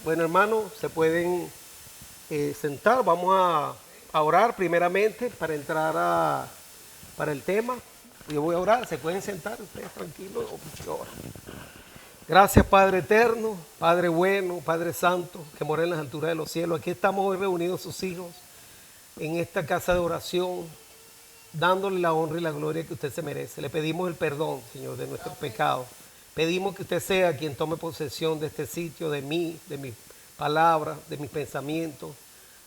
Bueno, hermanos, se pueden sentar. Vamos a orar primeramente para entrar para el tema. Yo voy a orar, se pueden sentar ustedes tranquilos. Yo oro. Gracias, Padre eterno, Padre bueno, Padre santo, que mora en las alturas de los cielos. Aquí estamos hoy reunidos sus hijos en esta casa de oración, dándole la honra y la gloria que usted se merece. Le pedimos el perdón, Señor, de nuestros pecados. Pedimos que usted sea quien tome posesión de este sitio, de mí, de mis palabras, de mis pensamientos.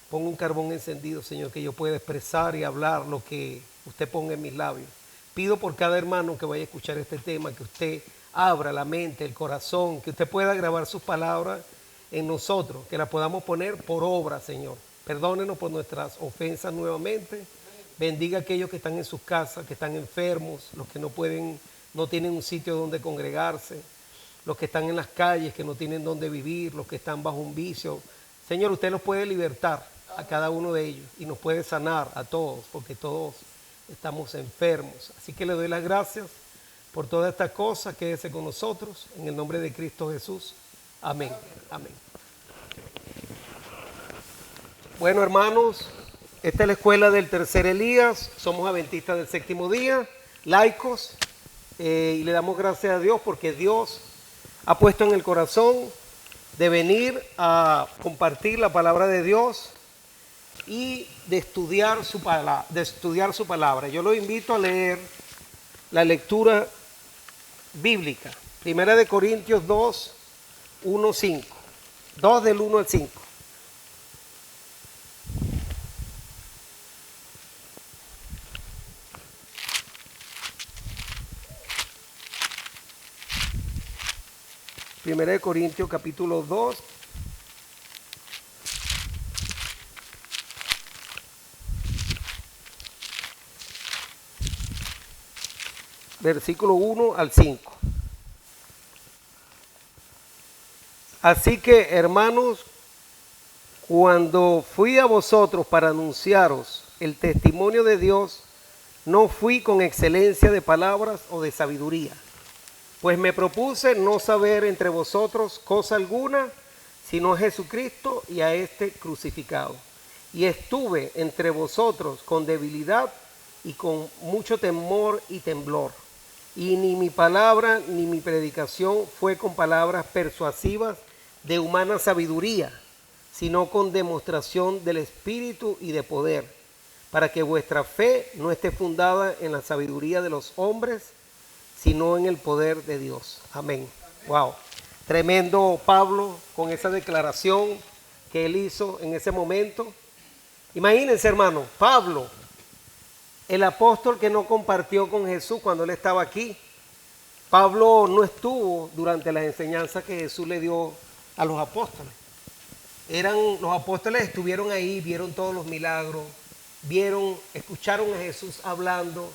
Ponga un carbón encendido, Señor, que yo pueda expresar y hablar lo que usted ponga en mis labios. Pido por cada hermano que vaya a escuchar este tema, que usted abra la mente, el corazón, que usted pueda grabar sus palabras en nosotros, que las podamos poner por obra, Señor. Perdónenos por nuestras ofensas nuevamente. Bendiga a aquellos que están en sus casas, que están enfermos, los que no tienen un sitio donde congregarse, los que están en las calles, que no tienen donde vivir, los que están bajo un vicio. Señor, usted los puede libertar a cada uno de ellos y nos puede sanar a todos, porque todos estamos enfermos. Así que le doy las gracias por todas estas cosas. Quédese con nosotros en el nombre de Cristo Jesús. Amén. Amén. Bueno, hermanos, esta es la escuela del tercer Elías. Somos adventistas del séptimo día, laicos, y le damos gracias a Dios porque Dios ha puesto en el corazón de venir a compartir la palabra de Dios y de estudiar su palabra. Yo lo invito a leer la lectura bíblica. Primera de Corintios 2, 1, 5. 2 del 1 al 5. Primera de Corintios capítulo 2. Versículo 1 al 5. Así que, hermanos, cuando fui a vosotros para anunciaros el testimonio de Dios, no fui con excelencia de palabras o de sabiduría, pues me propuse no saber entre vosotros cosa alguna, sino a Jesucristo y a este crucificado. Y estuve entre vosotros con debilidad y con mucho temor y temblor. Y ni mi palabra ni mi predicación fue con palabras persuasivas de humana sabiduría, sino con demostración del Espíritu y de poder, para que vuestra fe no esté fundada en la sabiduría de los hombres, sino en el poder de Dios. Amén. Wow. Tremendo Pablo con esa declaración que él hizo en ese momento. Imagínense, hermano, Pablo, el apóstol que no compartió con Jesús cuando él estaba aquí. Pablo no estuvo durante las enseñanzas que Jesús le dio a los apóstoles. Los apóstoles estuvieron ahí, vieron todos los milagros, escucharon a Jesús hablando.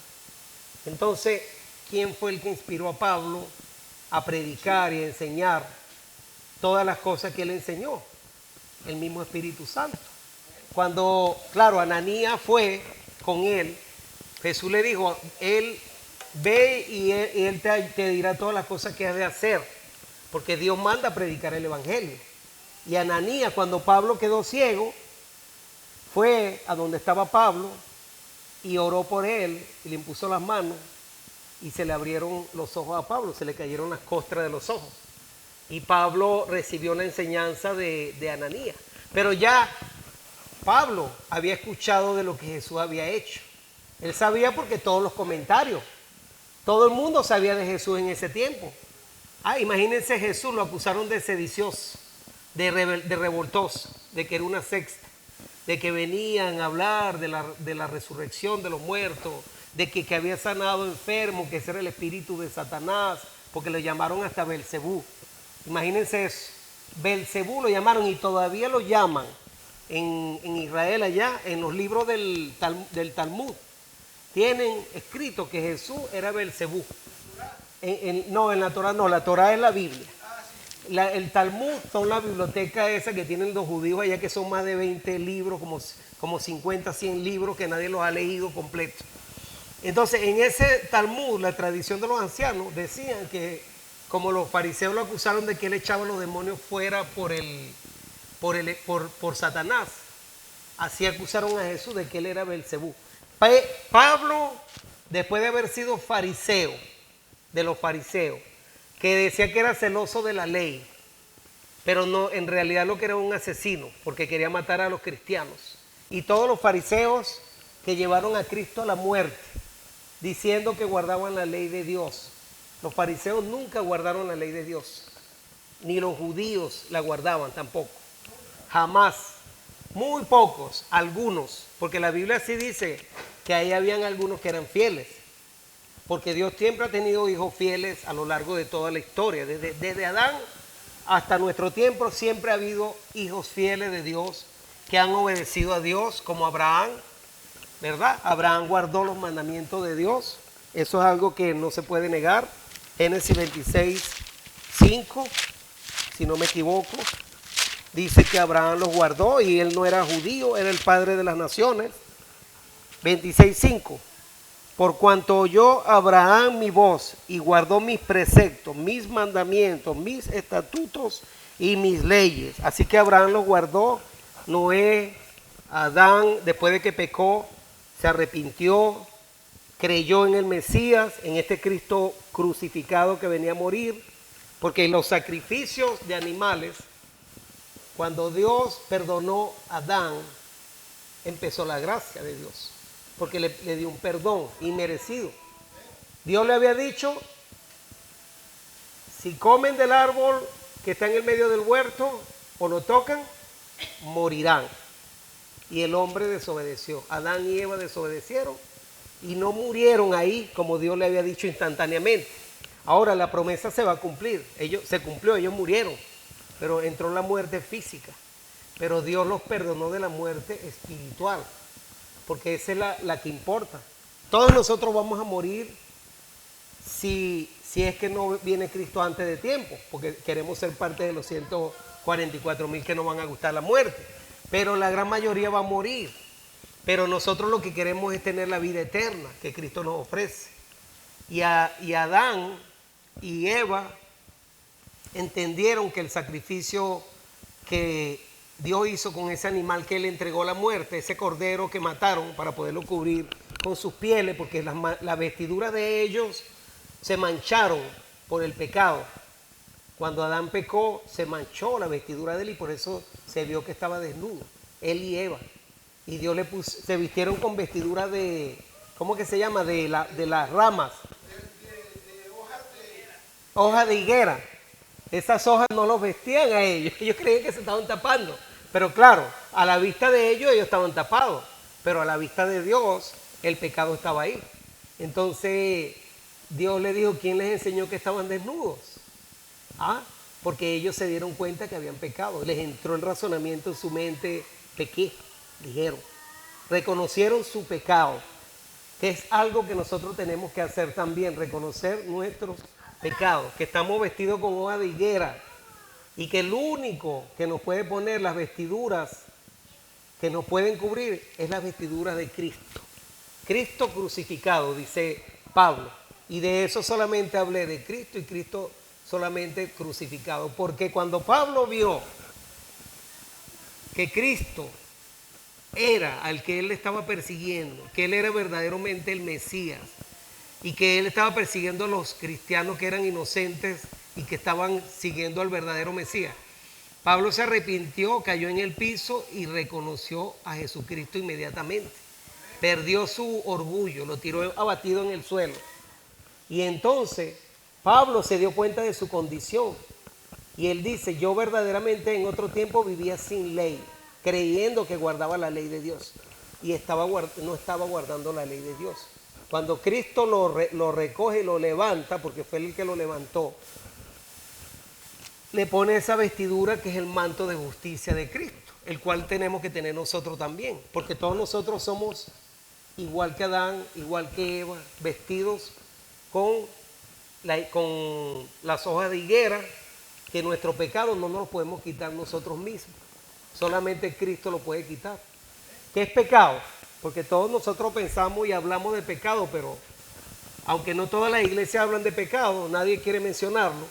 Entonces, ¿quién fue el que inspiró a Pablo a predicar y a enseñar todas las cosas que él enseñó? El mismo Espíritu Santo. Cuando, claro, Ananías fue con él, Jesús le dijo, él ve y él te dirá todas las cosas que has de hacer, porque Dios manda a predicar el Evangelio. Y Ananías, cuando Pablo quedó ciego, fue a donde estaba Pablo y oró por él y le impuso las manos y se le abrieron los ojos a Pablo, se le cayeron las costras de los ojos. Y Pablo recibió la enseñanza de Ananías. Pero ya Pablo había escuchado de lo que Jesús había hecho. Él sabía porque todos los comentarios, todo el mundo sabía de Jesús en ese tiempo. Imagínense, Jesús lo acusaron de sedicioso, de revoltoso, de que era una secta, de que venían a hablar de la resurrección de los muertos, de que había sanado enfermos, que ese era el espíritu de Satanás, porque lo llamaron hasta Belcebú. Imagínense eso, Belcebú lo llamaron y todavía lo llaman en Israel allá, en los libros del Talmud. Tienen escrito que Jesús era Belcebú. No, en la Torah no, la Torah es la Biblia. El Talmud son la biblioteca esa que tienen los judíos allá, que son más de 20 libros, como 50, 100 libros que nadie los ha leído completo. Entonces, en ese Talmud, la tradición de los ancianos, decían que como los fariseos lo acusaron de que él echaba los demonios fuera por el por Satanás. Así acusaron a Jesús de que él era Belcebú. Pablo, después de haber sido fariseo, de los fariseos, que decía que era celoso de la ley, pero no, en realidad lo que era un asesino, porque quería matar a los cristianos. Y todos los fariseos que llevaron a Cristo a la muerte, diciendo que guardaban la ley de Dios. Los fariseos nunca guardaron la ley de Dios, ni los judíos la guardaban tampoco, jamás. Muy pocos, algunos, porque la Biblia sí dice que ahí habían algunos que eran fieles, porque Dios siempre ha tenido hijos fieles a lo largo de toda la historia, desde Adán hasta nuestro tiempo siempre ha habido hijos fieles de Dios que han obedecido a Dios, como Abraham, ¿verdad? Abraham guardó los mandamientos de Dios, eso es algo que no se puede negar. Génesis 26:5, si no me equivoco, dice que Abraham los guardó y él no era judío, era el padre de las naciones. 26:5, por cuanto oyó Abraham mi voz y guardó mis preceptos, mis mandamientos, mis estatutos y mis leyes. Así que Abraham los guardó. Noé, Adán, después de que pecó, se arrepintió, creyó en el Mesías, en este Cristo crucificado que venía a morir, porque los sacrificios de animales, cuando Dios perdonó a Adán, empezó la gracia de Dios, porque le dio un perdón inmerecido. Dios le había dicho, si comen del árbol que está en el medio del huerto o lo tocan, morirán. Y el hombre desobedeció. Adán y Eva desobedecieron y no murieron ahí como Dios le había dicho instantáneamente. Ahora la promesa se va a cumplir. Se cumplió, ellos murieron, pero entró la muerte física. Pero Dios los perdonó de la muerte espiritual, porque esa es la que importa. Todos nosotros vamos a morir si es que no viene Cristo antes de tiempo, porque queremos ser parte de los 144,000 que no van a gustar la muerte. Pero la gran mayoría va a morir. Pero nosotros lo que queremos es tener la vida eterna que Cristo nos ofrece. Y Adán y Eva entendieron que el sacrificio que Dios hizo con ese animal que él entregó a la muerte, ese cordero que mataron para poderlo cubrir con sus pieles, porque la vestidura de ellos se mancharon por el pecado. Cuando Adán pecó, se manchó la vestidura de él y por eso se vio que estaba desnudo, él y Eva. Y Dios se vistieron con vestidura de, ¿cómo que se llama? De las ramas. Hojas de higuera. Esas hojas no los vestían a ellos. Ellos creían que se estaban tapando. Pero claro, a la vista de ellos estaban tapados. Pero a la vista de Dios, el pecado estaba ahí. Entonces, Dios le dijo, ¿quién les enseñó que estaban desnudos? Porque ellos se dieron cuenta que habían pecado. Les entró el razonamiento en su mente, pequé, dijeron. Reconocieron su pecado, que es algo que nosotros tenemos que hacer también, reconocer nuestros pecados, que estamos vestidos con hoja de higuera y que el único que nos puede poner las vestiduras que nos pueden cubrir es la vestidura de Cristo. Cristo crucificado, dice Pablo. Y de eso solamente hablé, de Cristo y Cristo solamente crucificado. Porque cuando Pablo vio que Cristo era al que él estaba persiguiendo, que él era verdaderamente el Mesías y que él estaba persiguiendo a los cristianos que eran inocentes y que estaban siguiendo al verdadero Mesías, Pablo se arrepintió, cayó en el piso y reconoció a Jesucristo inmediatamente. Perdió su orgullo, lo tiró abatido en el suelo. Y entonces Pablo se dio cuenta de su condición y él dice, yo verdaderamente en otro tiempo vivía sin ley, creyendo que guardaba la ley de Dios y no estaba guardando la ley de Dios. Cuando Cristo lo recoge y lo levanta, porque fue el que lo levantó, le pone esa vestidura que es el manto de justicia de Cristo, el cual tenemos que tener nosotros también, porque todos nosotros somos igual que Adán, igual que Eva, vestidos con las hojas de higuera, que nuestro pecado no nos lo podemos quitar nosotros mismos. Solamente Cristo lo puede quitar. ¿Qué es pecado? Porque todos nosotros pensamos y hablamos de pecado, pero aunque no todas las iglesias hablan de pecado, nadie quiere mencionarlo.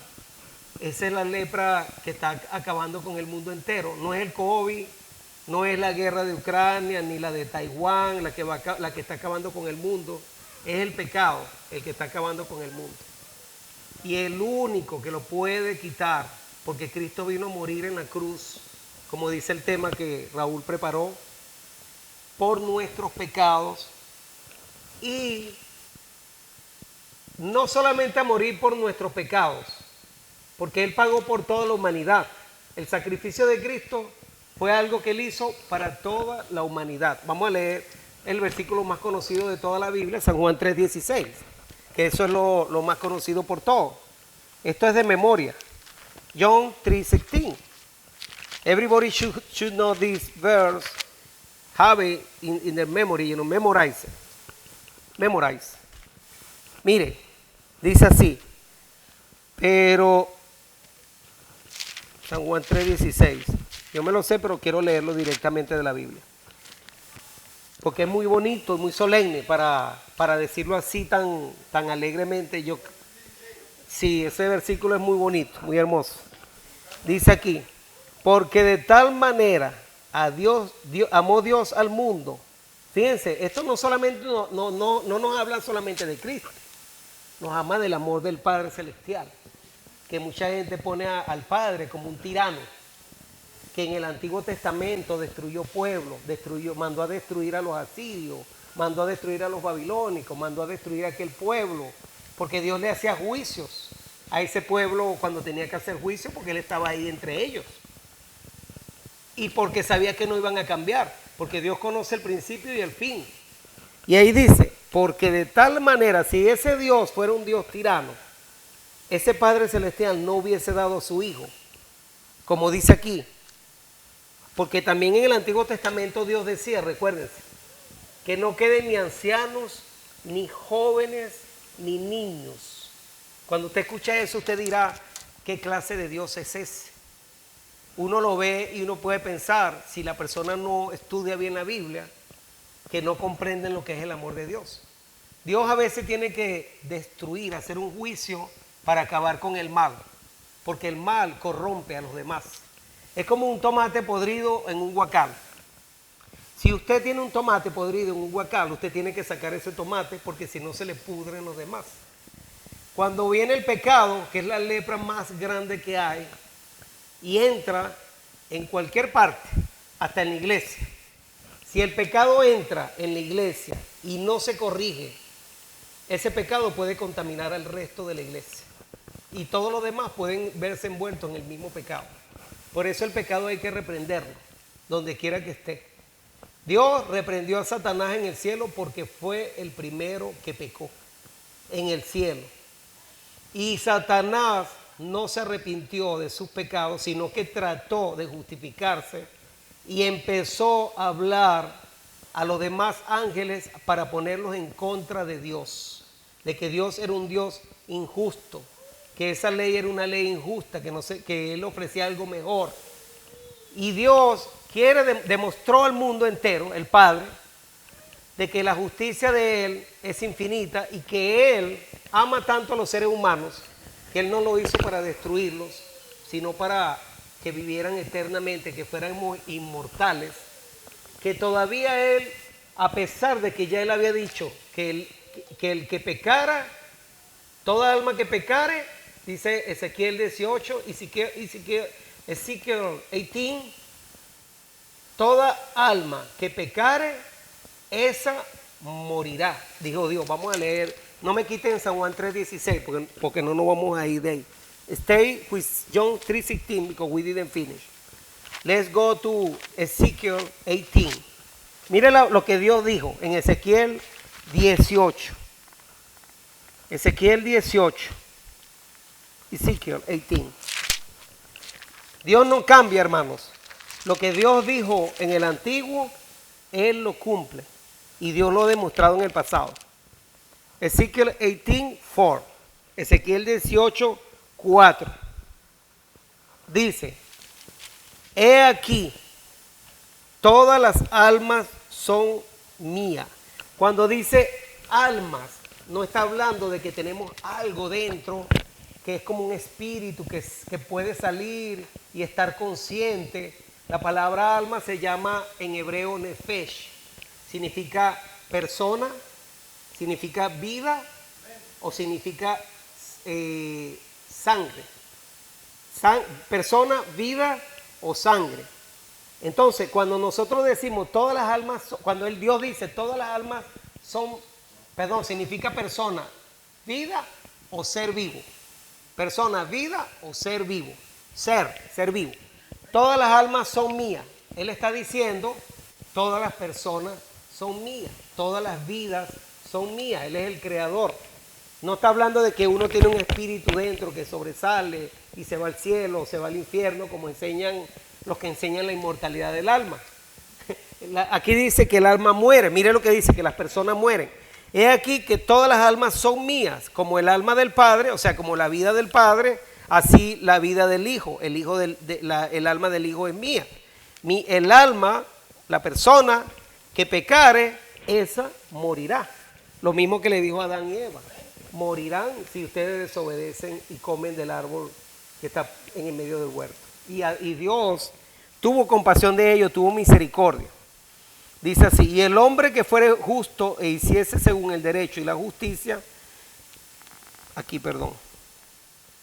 Esa es la lepra que está acabando con el mundo entero. No es el COVID, no es la guerra de Ucrania, ni la de Taiwán, la que está acabando con el mundo. Es el pecado el que está acabando con el mundo. Y el único que lo puede quitar, porque Cristo vino a morir en la cruz, como dice el tema que Raúl preparó, por nuestros pecados. Y no solamente a morir por nuestros pecados, porque Él pagó por toda la humanidad. El sacrificio de Cristo fue algo que Él hizo para toda la humanidad. Vamos a leer el versículo más conocido de toda la Biblia, San Juan 3:16, que eso es lo más conocido por todos. Esto es de memoria. John 3:16. Everybody should know this verse, have it in their memory, memorize it. Memorize. Mire, dice así, pero San Juan 3:16, yo me lo sé, pero quiero leerlo directamente de la Biblia, porque es muy bonito, muy solemne para decirlo así tan alegremente. Sí, ese versículo es muy bonito, muy hermoso. Dice aquí, porque de tal manera amó Dios al mundo. Fíjense, esto no solamente no nos habla solamente de Cristo, nos habla del amor del Padre Celestial, que mucha gente pone al Padre como un tirano, que en el Antiguo Testamento destruyó pueblos, mandó a destruir a los asirios, mandó a destruir a los babilónicos, mandó a destruir a aquel pueblo, porque Dios le hacía juicios a ese pueblo cuando tenía que hacer juicio, porque Él estaba ahí entre ellos. Y porque sabía que no iban a cambiar, porque Dios conoce el principio y el fin. Y ahí dice, porque de tal manera, si ese Dios fuera un Dios tirano, ese Padre Celestial no hubiese dado a su Hijo, como dice aquí. Porque también en el Antiguo Testamento Dios decía, recuérdense, que no queden ni ancianos, ni jóvenes, ni niños. Cuando usted escucha eso, usted dirá, ¿qué clase de Dios es ese? Uno lo ve y uno puede pensar, si la persona no estudia bien la Biblia, que no comprenden lo que es el amor de Dios. Dios a veces tiene que destruir, hacer un juicio para acabar con el mal, porque el mal corrompe a los demás. Es como un tomate podrido en un guacal. Si usted tiene un tomate podrido en un guacal, usted tiene que sacar ese tomate, porque si no se le pudren los demás. Cuando viene el pecado, que es la lepra más grande que hay, y entra en cualquier parte, hasta en la iglesia. Si el pecado entra en la iglesia y no se corrige, ese pecado puede contaminar al resto de la iglesia. Y todos los demás pueden verse envueltos en el mismo pecado. Por eso el pecado hay que reprenderlo, donde quiera que esté. Dios reprendió a Satanás en el cielo porque fue el primero que pecó en el cielo. Y Satanás no se arrepintió de sus pecados, sino que trató de justificarse y empezó a hablar a los demás ángeles para ponerlos en contra de Dios, de que Dios era un Dios injusto, que esa ley era una ley injusta, que Él ofrecía algo mejor. Y Dios demostró al mundo entero, el Padre, de que la justicia de Él es infinita y que Él ama tanto a los seres humanos, que Él no lo hizo para destruirlos, sino para que vivieran eternamente, que fueran inmortales, que todavía Él, a pesar de que ya Él había dicho que el que pecara, toda alma que pecare, dice Ezequiel 18, Ezequiel 18, toda alma que pecare, esa morirá, dijo Dios. Vamos a leer, no me quiten San Juan 3:16, porque no nos vamos a ir de ahí. Stay with John 3:16 because we didn't finish. Let's go to Ezekiel 18. Mire lo que Dios dijo en Ezequiel 18. Ezequiel 18. Ezekiel 18. Dios no cambia, hermanos. Lo que Dios dijo en el antiguo, Él lo cumple. Y Dios lo ha demostrado en el pasado. Ezekiel 18:4. Ezequiel 18:4. Dice, he aquí, todas las almas son mías. Cuando dice almas, no está hablando de que tenemos algo dentro que es como un espíritu que puede salir y estar consciente. La palabra alma se llama en hebreo nefesh, significa persona, significa vida o significa sangre. Persona, vida o sangre. Entonces, cuando nosotros decimos todas las almas, cuando Dios dice todas las almas son, significa persona, vida o ser vivo. Persona, vida o ser vivo. Ser vivo. Todas las almas son mías. Él está diciendo, todas las personas son mías. Todas las vidas son mías. Él es el creador. No está hablando de que uno tiene un espíritu dentro que sobresale y se va al cielo o se va al infierno, como enseñan los que enseñan la inmortalidad del alma. Aquí dice que el alma muere. Mire lo que dice, que las personas mueren. He aquí que todas las almas son mías, como el alma del Padre, o sea, como la vida del Padre, así la vida del Hijo. El alma del Hijo es mía. El alma, la persona que pecare, esa morirá. Lo mismo que le dijo a Adán y Eva. Morirán si ustedes desobedecen y comen del árbol que está en el medio del huerto. Y Dios tuvo compasión de ellos, tuvo misericordia. Dice así, y el hombre que fuere justo e hiciese según el derecho y la justicia,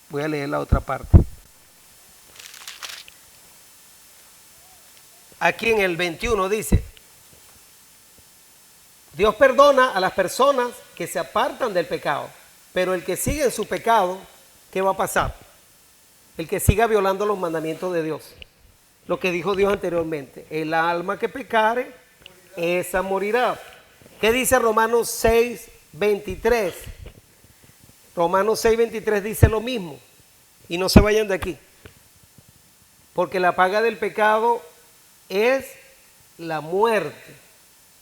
voy a leer la otra parte. Aquí en el 21 dice, Dios perdona a las personas que se apartan del pecado, pero el que sigue en su pecado, ¿qué va a pasar? El que siga violando los mandamientos de Dios. Lo que dijo Dios anteriormente, el alma que pecare, esa morirá. ¿Qué dice Romanos 6:23? Romanos 6:23 dice lo mismo. Y no se vayan de aquí. Porque la paga del pecado es la muerte.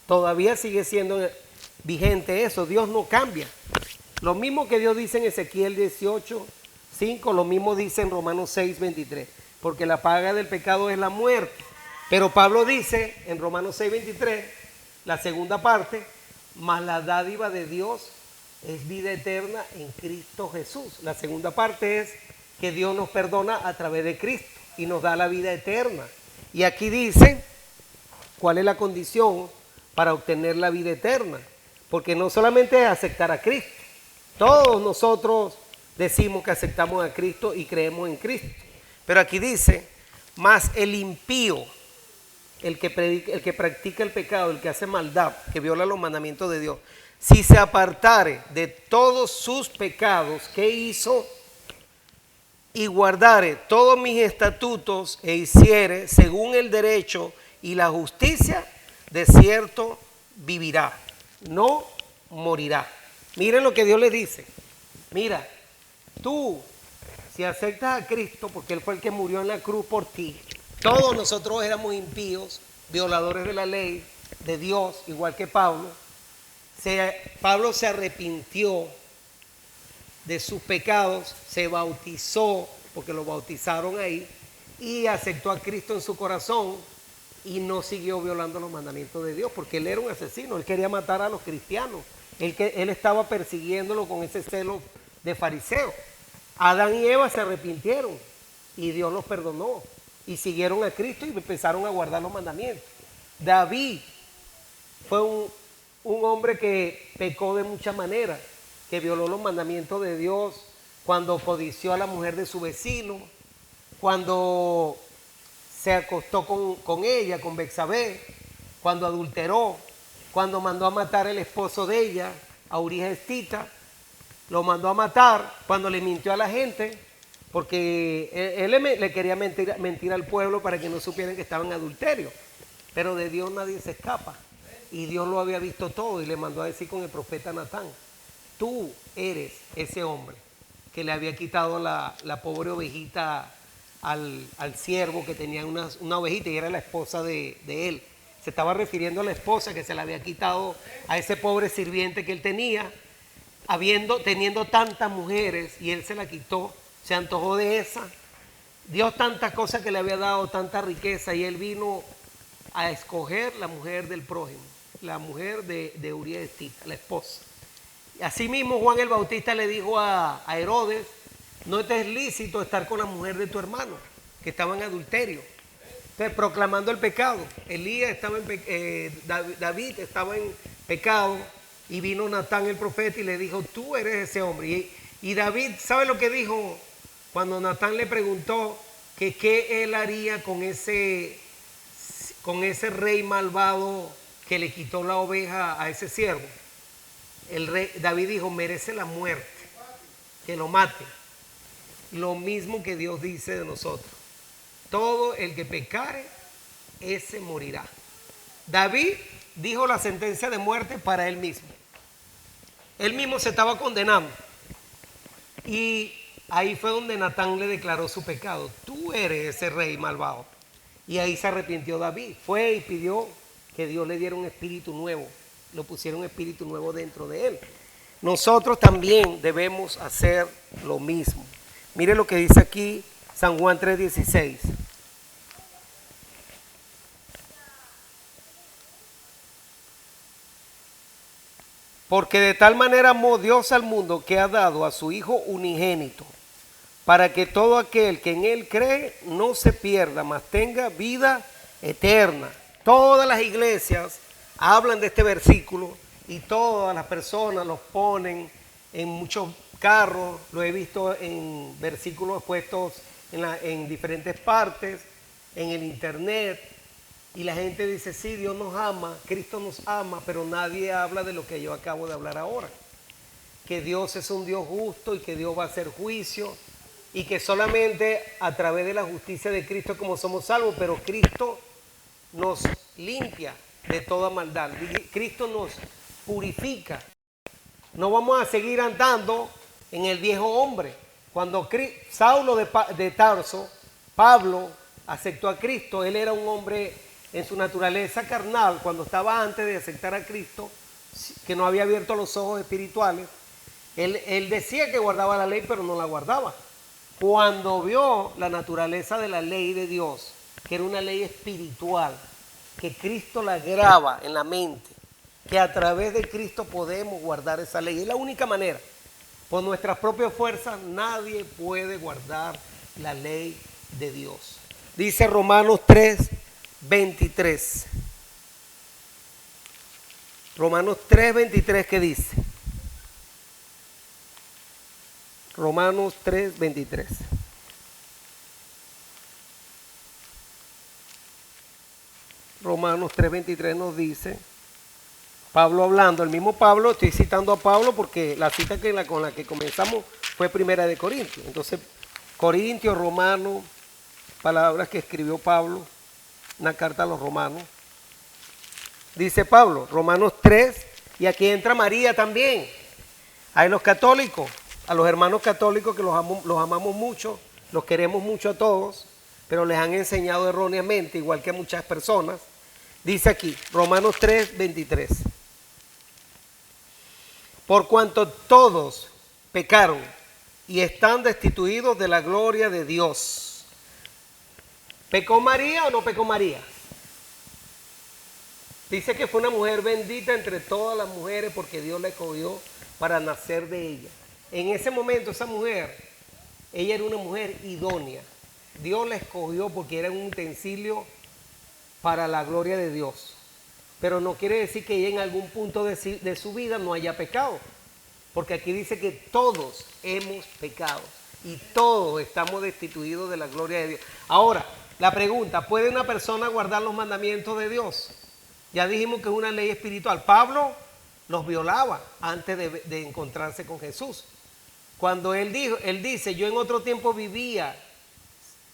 Todavía sigue siendo vigente eso. Dios no cambia. Lo mismo que Dios dice en Ezequiel 18:5, lo mismo dice en Romanos 6:23. Porque la paga del pecado es la muerte. Pero Pablo dice en Romanos 6:23, la segunda parte, mas la dádiva de Dios es vida eterna en Cristo Jesús. La segunda parte es que Dios nos perdona a través de Cristo y nos da la vida eterna. Y aquí dice cuál es la condición para obtener la vida eterna. Porque no solamente es aceptar a Cristo. Todos nosotros decimos que aceptamos a Cristo y creemos en Cristo. Pero aquí dice, mas el impío, el que practica el pecado, el que hace maldad, que viola los mandamientos de Dios, si se apartare de todos sus pecados que hizo y guardare todos mis estatutos e hiciere según el derecho y la justicia, de cierto vivirá, no morirá. Miren lo que Dios le dice. Mira, tú, si aceptas a Cristo, porque Él fue el que murió en la cruz por ti, todos nosotros éramos impíos, violadores de la ley de Dios, igual que Pablo. Pablo se arrepintió de sus pecados, se bautizó, porque lo bautizaron ahí, y aceptó a Cristo en su corazón y no siguió violando los mandamientos de Dios, porque él era un asesino, él quería matar a los cristianos, él estaba persiguiéndolo con ese celo de fariseo. Adán y Eva se arrepintieron y Dios los perdonó y siguieron a Cristo y empezaron a guardar los mandamientos. David fue un hombre que pecó de muchas maneras, que violó los mandamientos de Dios cuando codició a la mujer de su vecino, cuando se acostó con ella, con Betsabé, cuando adulteró, cuando mandó a matar al esposo de ella, a Urías Estita, lo mandó a matar cuando le mintió a la gente, porque él le quería mentir al pueblo para que no supieran que estaba en adulterio. Pero de Dios nadie se escapa. Y Dios lo había visto todo y le mandó a decir con el profeta Natán, tú eres ese hombre que le había quitado la pobre ovejita al siervo que tenía una ovejita y era la esposa de él. Se estaba refiriendo a la esposa que se la había quitado a ese pobre sirviente que él tenía, teniendo tantas mujeres, y él se la quitó, se antojó de esa. Dios tantas cosas que le había dado, tanta riqueza, y él vino a escoger la mujer del prójimo, la mujer de Urías Estita, la esposa. Y así mismo Juan el Bautista le dijo a Herodes, no te es lícito estar con la mujer de tu hermano, que estaba en adulterio. Entonces, proclamando el pecado. David estaba en pecado y vino Natán el profeta y le dijo, tú eres ese hombre. Y David, ¿sabe lo que dijo cuando Natán le preguntó que qué él haría con ese rey malvado que le quitó la oveja a ese siervo? David dijo, merece la muerte, que lo mate. Lo mismo que Dios dice de nosotros. Todo el que pecare, ese morirá. David dijo la sentencia de muerte para él mismo. Él mismo se estaba condenando. Y ahí fue donde Natán le declaró su pecado. Tú eres ese rey malvado. Y ahí se arrepintió David. Fue y pidió que Dios le diera un espíritu nuevo. Lo pusiera un espíritu nuevo dentro de él. Nosotros también debemos hacer lo mismo. Mire lo que dice aquí San Juan 3:16. Porque de tal manera amó Dios al mundo que ha dado a su Hijo unigénito, para que todo aquel que en Él cree no se pierda, mas tenga vida eterna. Todas las iglesias hablan de este versículo y todas las personas los ponen en muchos carros. Lo he visto en versículos puestos en diferentes partes, en el internet. Y la gente dice, sí, Dios nos ama, Cristo nos ama, pero nadie habla de lo que yo acabo de hablar ahora. Que Dios es un Dios justo y que Dios va a hacer juicio y que solamente a través de la justicia de Cristo como somos salvos, pero Cristo nos limpia de toda maldad. Cristo nos purifica. No vamos a seguir andando en el viejo hombre. Cuando Saulo de Tarso, Pablo, aceptó a Cristo, él era un hombre en su naturaleza carnal, cuando estaba antes de aceptar a Cristo, que no había abierto los ojos espirituales. Él decía que guardaba la ley, pero no la guardaba. Cuando vio la naturaleza de la ley de Dios, que era una ley espiritual, que Cristo la graba en la mente, que a través de Cristo podemos guardar esa ley. Es la única manera. Por nuestras propias fuerzas nadie puede guardar la ley de Dios. Dice Romanos 3:23. Romanos 3:23, ¿qué dice? Romanos 3:23. Romanos 3:23 nos dice, Pablo hablando, el mismo Pablo, estoy citando a Pablo porque la cita con la que comenzamos fue Primera de Corintios. Entonces, Corintios, Romanos, palabras que escribió Pablo, una carta a los romanos. Dice Pablo, Romanos 3, y aquí entra María también. Hay los católicos, a los hermanos católicos que los amamos mucho, los queremos mucho a todos, pero les han enseñado erróneamente, igual que a muchas personas. Dice aquí, Romanos 3:23. Por cuanto todos pecaron y están destituidos de la gloria de Dios. ¿Pecó María o no pecó María? Dice que fue una mujer bendita entre todas las mujeres porque Dios la escogió para nacer de ella. En ese momento esa mujer, ella era una mujer idónea. Dios la escogió porque era un utensilio para la gloria de Dios. Pero no quiere decir que ella en algún punto de su vida no haya pecado. Porque aquí dice que todos hemos pecado y todos estamos destituidos de la gloria de Dios. Ahora, la pregunta, ¿puede una persona guardar los mandamientos de Dios? Ya dijimos que es una ley espiritual. Pablo los violaba antes de encontrarse con Jesús. Cuando él dice, yo en otro tiempo vivía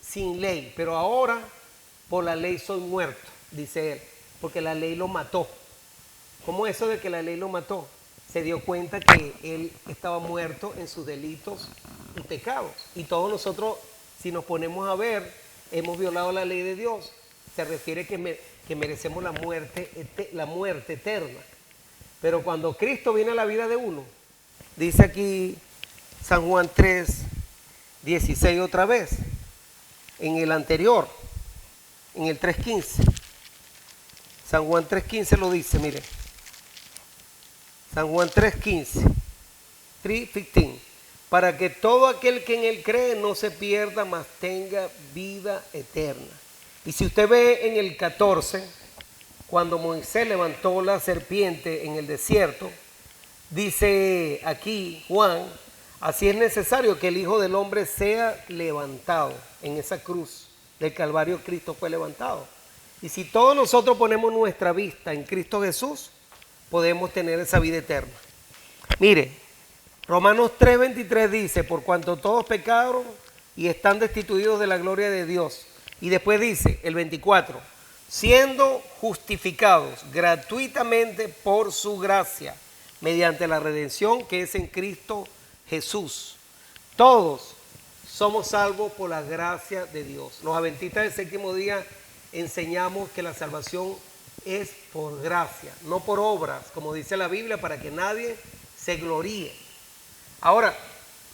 sin ley, pero ahora por la ley soy muerto, dice él, porque la ley lo mató. ¿Cómo eso de que la ley lo mató? Se dio cuenta que él estaba muerto en sus delitos y pecados. Y todos nosotros, si nos ponemos a ver, hemos violado la ley de Dios. Se refiere que merecemos la muerte eterna. Pero cuando Cristo viene a la vida de uno, dice aquí San Juan 3:16 otra vez, en el anterior, en el 3:15. San Juan 3:15 lo dice, mire. San Juan 3:15. 3:15. para que todo aquel que en él cree no se pierda, mas tenga vida eterna. Y si usted ve en el 14, cuando Moisés levantó la serpiente en el desierto, dice aquí Juan, así es necesario que el Hijo del Hombre sea levantado. En esa cruz del Calvario Cristo fue levantado. Y si todos nosotros ponemos nuestra vista en Cristo Jesús, podemos tener esa vida eterna. Mire, Romanos 3:23 dice, por cuanto todos pecaron y están destituidos de la gloria de Dios. Y después dice, el 24, siendo justificados gratuitamente por su gracia, mediante la redención que es en Cristo Jesús. Todos somos salvos por la gracia de Dios. Los adventistas del séptimo día enseñamos que la salvación es por gracia, no por obras, como dice la Biblia, para que nadie se gloríe. Ahora,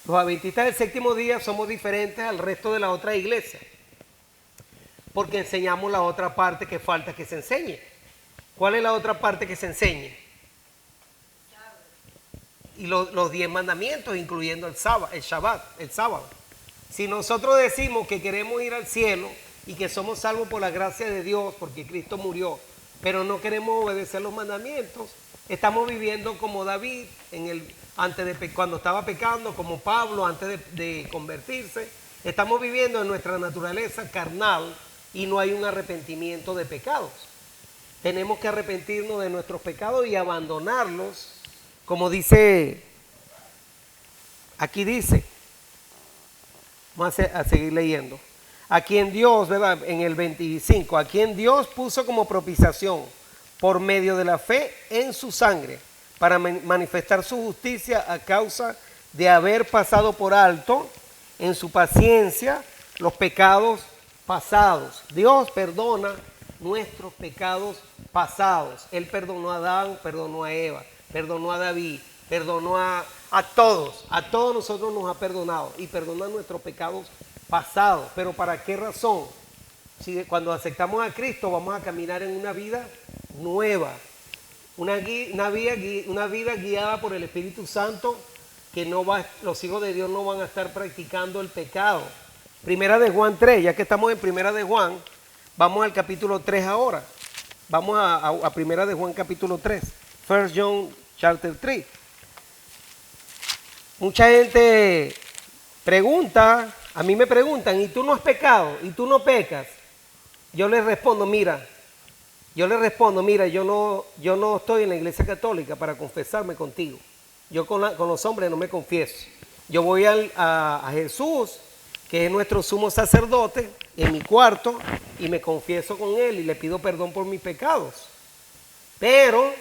los adventistas del séptimo día somos diferentes al resto de la otra iglesia, porque enseñamos la otra parte que falta que se enseñe. ¿Cuál es la otra parte que se enseñe? Y los 10 mandamientos, incluyendo el Shabbat, el sábado. Si nosotros decimos que queremos ir al cielo y que somos salvos por la gracia de Dios, porque Cristo murió, pero no queremos obedecer los mandamientos, estamos viviendo como David cuando estaba pecando, como Pablo antes de convertirse. Estamos viviendo en nuestra naturaleza carnal y no hay un arrepentimiento de pecados. Tenemos que arrepentirnos de nuestros pecados y abandonarlos, como dice, aquí dice, vamos a seguir leyendo, a quien Dios, ¿verdad? En el 25, a quien Dios puso como propiciación por medio de la fe en su sangre, para manifestar su justicia a causa de haber pasado por alto en su paciencia los pecados pasados. Dios perdona nuestros pecados pasados. Él perdonó a Adán, perdonó a Eva, perdonó a David, perdonó a todos nosotros nos ha perdonado y perdona nuestros pecados pasados. ¿Pero para qué razón? Si cuando aceptamos a Cristo vamos a caminar en una vida nueva, una vida guiada por el Espíritu Santo, que los hijos de Dios no van a estar practicando el pecado. Primera de Juan 3, ya que estamos en Primera de Juan, vamos al capítulo 3 ahora. Vamos a Primera de Juan capítulo 3, 1 John chapter 3. Mucha gente pregunta, a mí me preguntan, ¿y tú no has pecado? ¿Y tú no pecas? Yo les respondo, mira, yo no estoy en la iglesia católica para confesarme contigo. Yo con los hombres no me confieso. Yo voy a Jesús, que es nuestro sumo sacerdote, en mi cuarto, y me confieso con él y le pido perdón por mis pecados. Pero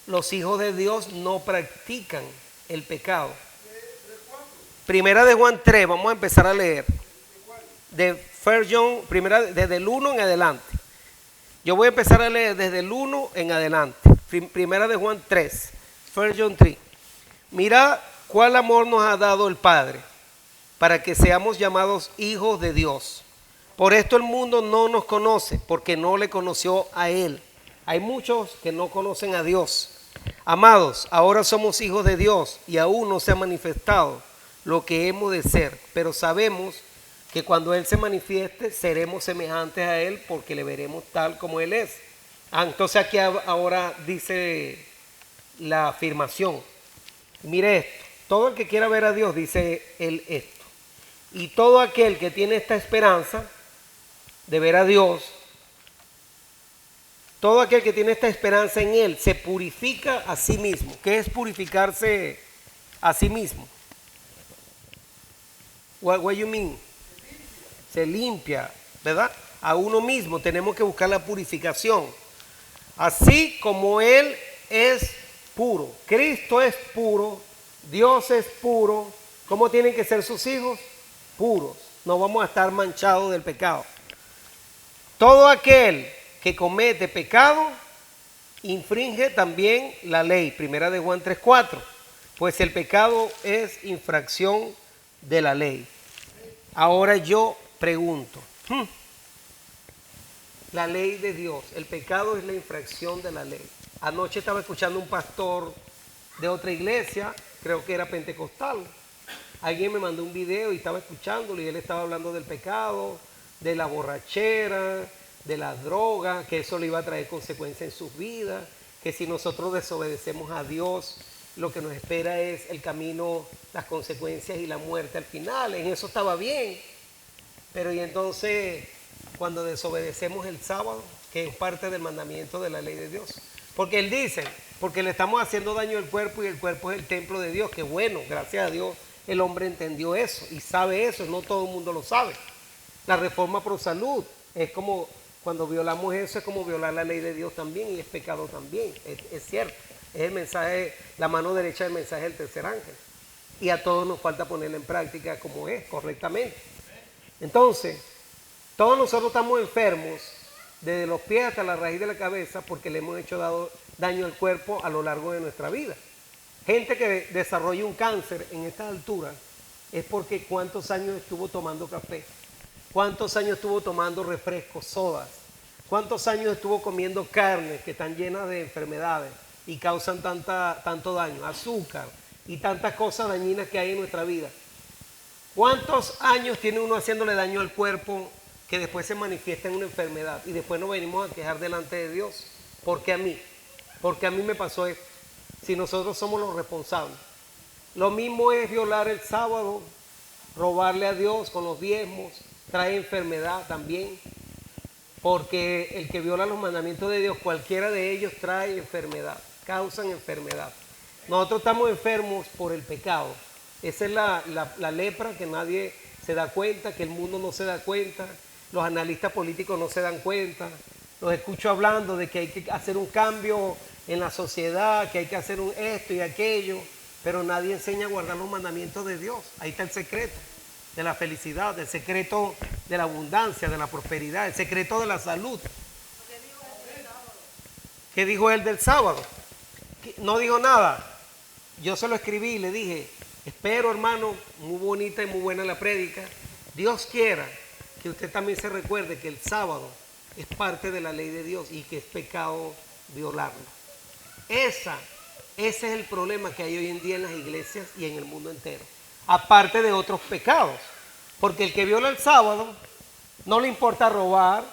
los hijos de Dios no practican el pecado. Primera de Juan 3, vamos a empezar a leer. De 1 John, desde el 1 en adelante. Yo voy a empezar a leer desde el 1 en adelante. Primera de Juan 3, 1 John 3. Mira cuál amor nos ha dado el Padre, para que seamos llamados hijos de Dios. Por esto el mundo no nos conoce, porque no le conoció a Él. Hay muchos que no conocen a Dios. Amados, ahora somos hijos de Dios y aún no se ha manifestado lo que hemos de ser, pero sabemos que cuando Él se manifieste seremos semejantes a Él, porque le veremos tal como Él es. Entonces aquí ahora dice la afirmación. Mire esto, todo el que quiera ver a Dios, dice Él esto, y todo aquel que tiene esta esperanza de ver a Dios, todo aquel que tiene esta esperanza en Él se purifica a sí mismo. ¿Qué es purificarse a sí mismo? What you mean? Se limpia, ¿verdad? A uno mismo tenemos que buscar la purificación. Así como Él es puro, Cristo es puro, Dios es puro. ¿Cómo tienen que ser sus hijos? Puros. No vamos a estar manchados del pecado. Todo aquel que comete pecado infringe también la ley. Primera de Juan 3:4. Pues el pecado es infracción de la ley. Ahora yo pregunto, la ley de Dios, el pecado es la infracción de la ley. Anoche estaba escuchando un pastor de otra iglesia, creo que era pentecostal, alguien me mandó un video y estaba escuchándolo y él estaba hablando del pecado, de la borrachera, de las drogas, que eso le iba a traer consecuencias en sus vidas, que si nosotros desobedecemos a Dios, lo que nos espera es el camino, las consecuencias y la muerte al final. En eso estaba bien. Pero y entonces, cuando desobedecemos el sábado, que es parte del mandamiento de la ley de Dios. Porque él dice, porque le estamos haciendo daño al cuerpo y el cuerpo es el templo de Dios. Que bueno, gracias a Dios el hombre entendió eso y sabe eso, no todo el mundo lo sabe. La reforma pro salud es como, cuando violamos eso, es como violar la ley de Dios también y es pecado también, es cierto. Es el mensaje, la mano derecha del mensaje del tercer ángel. Y a todos nos falta ponerlo en práctica como es, correctamente. Entonces, todos nosotros estamos enfermos, desde los pies hasta la raíz de la cabeza, porque le hemos hecho daño al cuerpo a lo largo de nuestra vida. Gente que desarrolla un cáncer en estas alturas es porque cuántos años estuvo tomando café, cuántos años estuvo tomando refrescos, sodas, cuántos años estuvo comiendo carnes que están llenas de enfermedades y causan tanto daño, azúcar y tantas cosas dañinas que hay en nuestra vida. ¿Cuántos años tiene uno haciéndole daño al cuerpo que después se manifiesta en una enfermedad y después nos venimos a quejar delante de Dios? Porque a mí me pasó esto. Si nosotros somos los responsables. Lo mismo es violar el sábado, robarle a Dios con los diezmos, trae enfermedad también. Porque el que viola los mandamientos de Dios, cualquiera de ellos trae enfermedad, causan enfermedad. Nosotros estamos enfermos por el pecado. Esa es la lepra que nadie se da cuenta, que el mundo no se da cuenta, los analistas políticos no se dan cuenta. Los escucho hablando de que hay que hacer un cambio en la sociedad, que hay que hacer esto y aquello, pero nadie enseña a guardar los mandamientos de Dios. Ahí está el secreto de la felicidad, el secreto de la abundancia, de la prosperidad, el secreto de la salud. ¿Qué dijo él del sábado? No dijo nada. Yo se lo escribí y le dije, espero, hermano, muy bonita y muy buena la prédica. Dios quiera que usted también se recuerde que el sábado es parte de la ley de Dios y que es pecado violarlo. Ese es el problema que hay hoy en día en las iglesias y en el mundo entero. Aparte de otros pecados. Porque el que viola el sábado no le importa robar,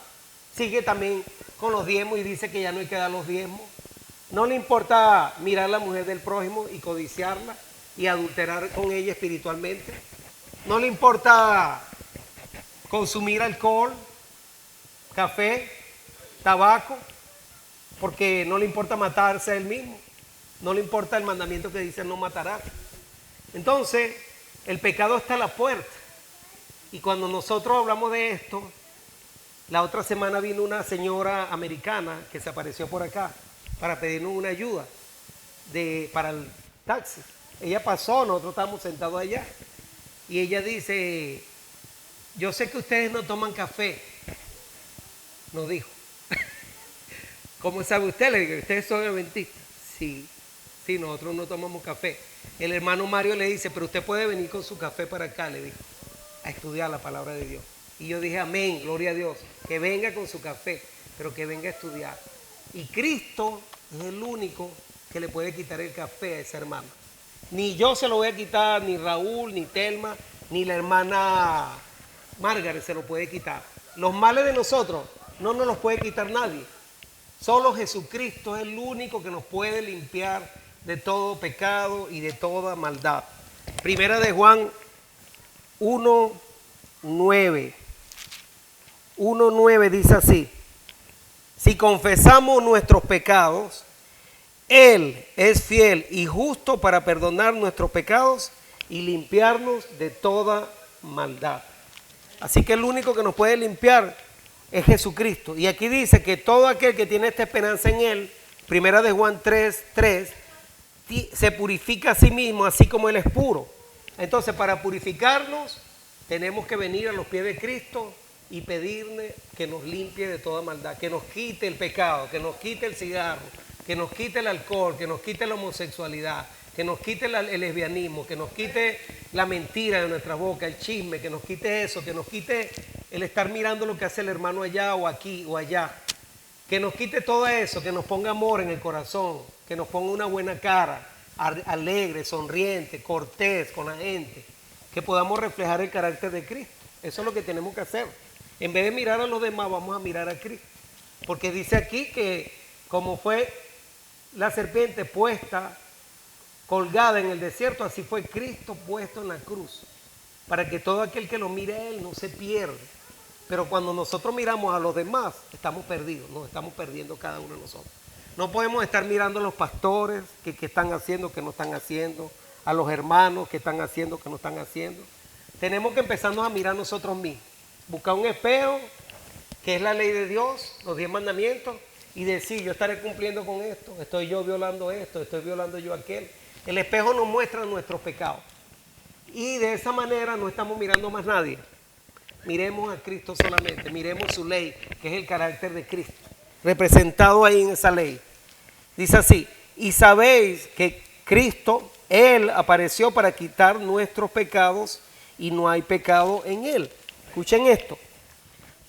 sigue también con los diezmos y dice que ya no hay que dar los diezmos. No le importa mirar a la mujer del prójimo y codiciarla y adulterar con ella espiritualmente. No le importa consumir alcohol, café, tabaco, porque no le importa matarse a él mismo. No le importa el mandamiento que dice no matarás. Entonces, el pecado está a la puerta. Y cuando nosotros hablamos de esto, la otra semana vino una señora americana que se apareció por acá para pedirnos una ayuda para el taxi. Ella pasó, nosotros estábamos sentados allá. Y ella dice, yo sé que ustedes no toman café. Nos dijo. ¿Cómo sabe usted? Le digo, ¿ustedes son adventistas? Sí, nosotros no tomamos café. El hermano Mario le dice, pero usted puede venir con su café para acá, le dijo, a estudiar la palabra de Dios. Y yo dije, amén, gloria a Dios, que venga con su café, pero que venga a estudiar. Y Cristo es el único que le puede quitar el café a ese hermano. Ni yo se lo voy a quitar, ni Raúl, ni Telma, ni la hermana Margaret se lo puede quitar. Los males de nosotros no nos los puede quitar nadie. Solo Jesucristo es el único que nos puede limpiar de todo pecado y de toda maldad. Primera de Juan 1:9. 1:9 dice así: si confesamos nuestros pecados, Él es fiel y justo para perdonar nuestros pecados y limpiarnos de toda maldad. Así que el único que nos puede limpiar es Jesucristo. Y aquí dice que todo aquel que tiene esta esperanza en Él, primera de Juan 3:3, se purifica a sí mismo, así como Él es puro. Entonces, para purificarnos, tenemos que venir a los pies de Cristo y pedirle que nos limpie de toda maldad, que nos quite el pecado, que nos quite el cigarro, que nos quite el alcohol, que nos quite la homosexualidad, que nos quite el lesbianismo, que nos quite la mentira de nuestra boca, el chisme, que nos quite eso, que nos quite el estar mirando lo que hace el hermano allá o aquí o allá, que nos quite todo eso, que nos ponga amor en el corazón, que nos ponga una buena cara, alegre, sonriente, cortés con la gente, que podamos reflejar el carácter de Cristo. Eso es lo que tenemos que hacer. En vez de mirar a los demás, vamos a mirar a Cristo. Porque dice aquí que como fue la serpiente puesta, colgada en el desierto, así fue Cristo puesto en la cruz. Para que todo aquel que lo mire a Él no se pierda. Pero cuando nosotros miramos a los demás, estamos perdidos, nos estamos perdiendo cada uno de nosotros. No podemos estar mirando a los pastores que están haciendo, que no están haciendo, a los hermanos que están haciendo, que no están haciendo. Tenemos que empezarnos a mirar nosotros mismos. Buscar un espejo, que es la ley de Dios, los 10 mandamientos, y decir, yo estaré cumpliendo con esto, estoy yo violando esto, estoy violando yo aquel. El espejo nos muestra nuestros pecados. Y de esa manera no estamos mirando más nadie. Miremos a Cristo solamente, miremos su ley, que es el carácter de Cristo, representado ahí en esa ley. Dice así, y sabéis que Cristo, Él apareció para quitar nuestros pecados y no hay pecado en Él. Escuchen esto,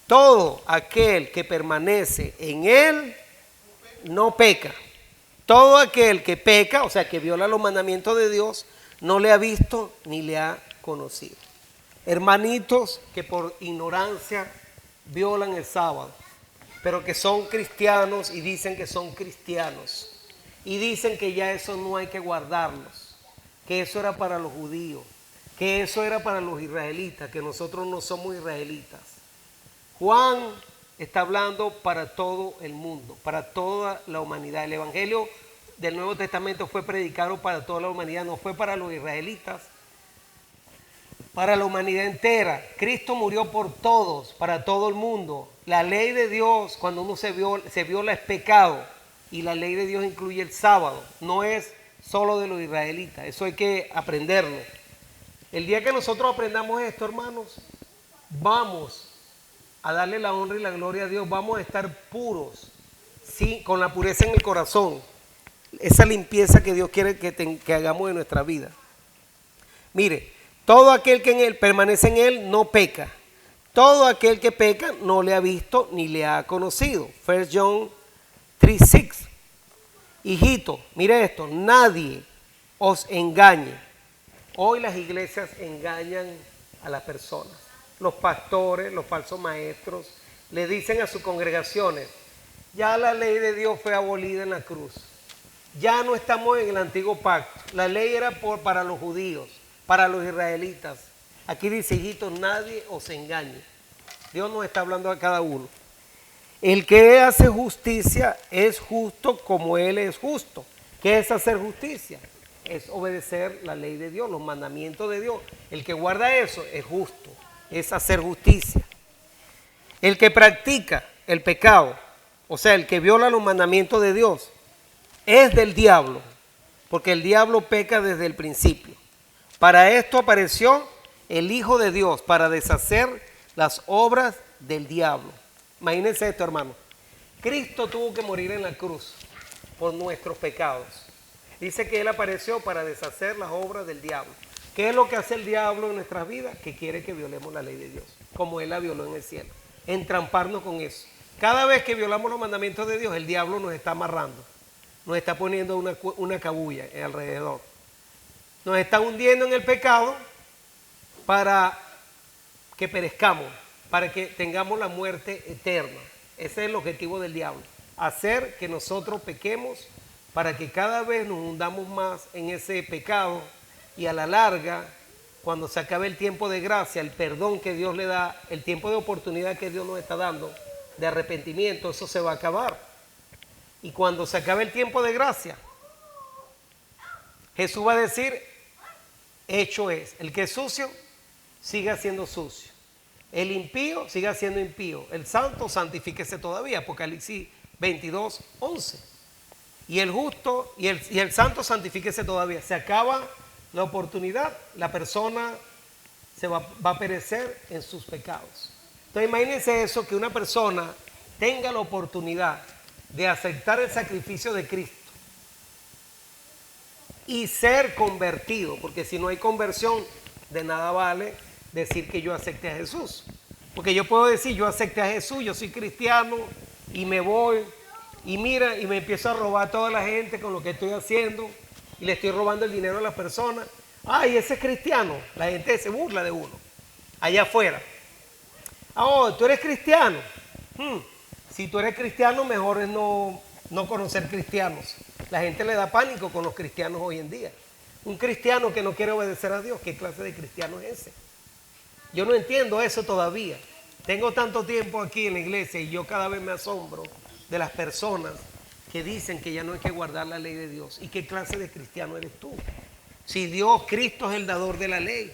todo aquel que permanece en Él no peca. Todo aquel que peca, o sea, que viola los mandamientos de Dios, no le ha visto ni le ha conocido. Hermanitos que por ignorancia violan el sábado, pero que son cristianos y dicen que son cristianos. Y dicen que ya eso no hay que guardarlos, que eso era para los judíos, que eso era para los israelitas, que nosotros no somos israelitas. Juan está hablando para todo el mundo, para toda la humanidad. El evangelio del Nuevo Testamento fue predicado para toda la humanidad, no fue para los israelitas, para la humanidad entera. Cristo murió por todos, para todo el mundo. La ley de Dios, cuando uno se viola es pecado, y la ley de Dios incluye el sábado, no es solo de los israelitas, eso hay que aprenderlo. El día que nosotros aprendamos esto, hermanos, vamos a darle la honra y la gloria a Dios, vamos a estar puros, sí, con la pureza en el corazón, esa limpieza que Dios quiere que hagamos en nuestra vida. Mire, todo aquel que en Él permanece en Él no peca. Todo aquel que peca no le ha visto ni le ha conocido. 1 John 3:6. Hijito, mire esto, nadie os engañe. Hoy las iglesias engañan a las personas. Los pastores, los falsos maestros, le dicen a sus congregaciones, ya la ley de Dios fue abolida en la cruz. Ya no estamos en el antiguo pacto. La ley era para los judíos, para los israelitas. Aquí dice, hijitos, nadie os engañe. Dios nos está hablando a cada uno. El que hace justicia es justo como Él es justo. ¿Qué es hacer justicia? Es obedecer la ley de Dios, los mandamientos de Dios. El que guarda eso es justo, es hacer justicia. El que practica el pecado, o sea, el que viola los mandamientos de Dios, es del diablo, porque el diablo peca desde el principio. Para esto apareció el Hijo de Dios, para deshacer las obras del diablo. Imagínense esto, hermano. Cristo tuvo que morir en la cruz por nuestros pecados. Dice que Él apareció para deshacer las obras del diablo. ¿Qué es lo que hace el diablo en nuestras vidas? Que quiere que violemos la ley de Dios, como Él la violó en el cielo. Entramparnos con eso. Cada vez que violamos los mandamientos de Dios, el diablo nos está amarrando. Nos está poniendo una cabulla alrededor. Nos está hundiendo en el pecado para que perezcamos, para que tengamos la muerte eterna. Ese es el objetivo del diablo. Hacer que nosotros pequemos para que cada vez nos hundamos más en ese pecado y a la larga, cuando se acabe el tiempo de gracia, el perdón que Dios le da, el tiempo de oportunidad que Dios nos está dando, de arrepentimiento, eso se va a acabar. Y cuando se acabe el tiempo de gracia, Jesús va a decir, hecho es. El que es sucio, siga siendo sucio. El impío, siga siendo impío. El santo, santifíquese todavía. Apocalipsis 22:11. Y el justo y el santo, santifíquese todavía. Se acaba la oportunidad, la persona se va a perecer en sus pecados. Entonces imagínense eso, que una persona tenga la oportunidad de aceptar el sacrificio de Cristo y ser convertido, porque si no hay conversión, de nada vale decir que yo acepté a Jesús. Porque yo puedo decir, yo acepté a Jesús, yo soy cristiano y me voy y mira, y me empiezo a robar a toda la gente con lo que estoy haciendo y le estoy robando el dinero a las personas. Ay, ese es cristiano. La gente se burla de uno. Allá afuera. Oh, tú eres cristiano. Si tú eres cristiano, mejor es no conocer cristianos. La gente le da pánico con los cristianos hoy en día. Un cristiano que no quiere obedecer a Dios, ¿qué clase de cristiano es ese? Yo no entiendo eso todavía. Tengo tanto tiempo aquí en la iglesia y yo cada vez me asombro de las personas que dicen que ya no hay que guardar la ley de Dios. ¿Y qué clase de cristiano eres tú? Si Dios, Cristo es el dador de la ley.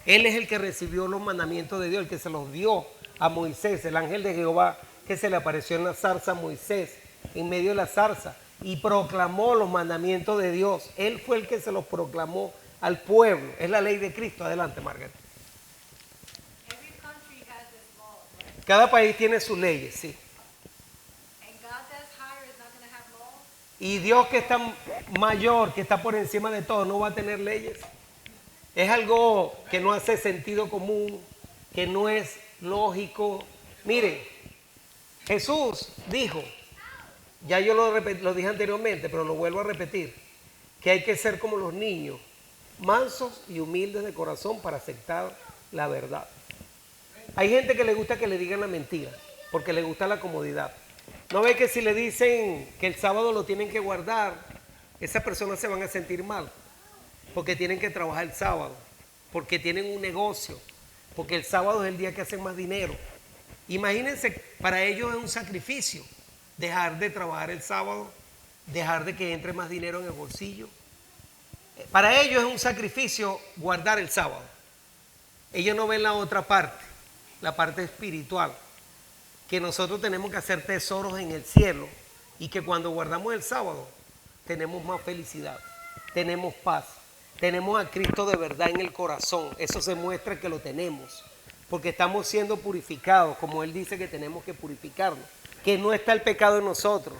Él es el que recibió los mandamientos de Dios, el que se los dio a Moisés, el ángel de Jehová que se le apareció en la zarza a Moisés, en medio de la zarza, y proclamó los mandamientos de Dios. Él fue el que se los proclamó al pueblo. Es la ley de Cristo. Adelante, Margaret. Cada país tiene sus leyes, sí. Y Dios, que está mayor, que está por encima de todo, no va a tener leyes. Es algo que no hace sentido común, que no es lógico. Miren, Jesús dijo, ya yo lo dije anteriormente, pero lo vuelvo a repetir, que hay que ser como los niños, mansos y humildes de corazón para aceptar la verdad. Hay gente que le gusta que le digan la mentira, porque le gusta la comodidad. ¿No ve que si le dicen que el sábado lo tienen que guardar, esas personas se van a sentir mal? Porque tienen que trabajar el sábado, porque tienen un negocio, porque el sábado es el día que hacen más dinero. Imagínense, para ellos es un sacrificio dejar de trabajar el sábado, dejar de que entre más dinero en el bolsillo. Para ellos es un sacrificio guardar el sábado. Ellos no ven la otra parte, la parte espiritual, que nosotros tenemos que hacer tesoros en el cielo y que cuando guardamos el sábado tenemos más felicidad, tenemos paz, tenemos a Cristo de verdad en el corazón. Eso se muestra que lo tenemos, porque estamos siendo purificados, como Él dice que tenemos que purificarnos, que no está el pecado en nosotros.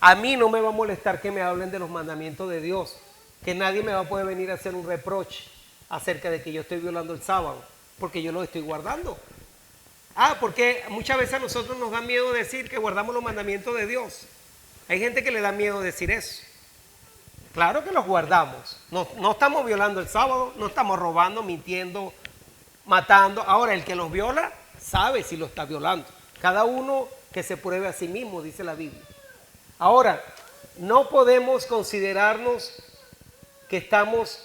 A mí no me va a molestar que me hablen de los mandamientos de Dios, que nadie me va a poder venir a hacer un reproche acerca de que yo estoy violando el sábado, porque yo lo estoy guardando. Porque muchas veces a nosotros nos da miedo decir que guardamos los mandamientos de Dios. Hay gente que le da miedo decir eso. Claro que los guardamos. No estamos violando el sábado, no estamos robando, mintiendo, matando. Ahora, el que los viola sabe si lo está violando. Cada uno que se pruebe a sí mismo, dice la Biblia. Ahora, no podemos considerarnos que estamos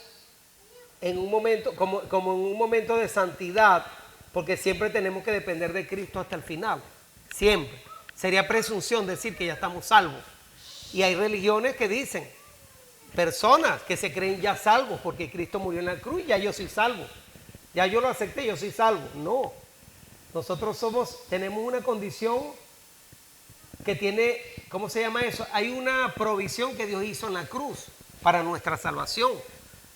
en un momento, como en un momento de santidad, porque siempre tenemos que depender de Cristo hasta el final. Siempre. Sería presunción decir que ya estamos salvos. Y hay religiones que dicen, personas que se creen ya salvos porque Cristo murió en la cruz, ya yo soy salvo. Ya yo lo acepté, yo soy salvo. No. Nosotros tenemos una condición que tiene, ¿cómo se llama eso? Hay una provisión que Dios hizo en la cruz para nuestra salvación.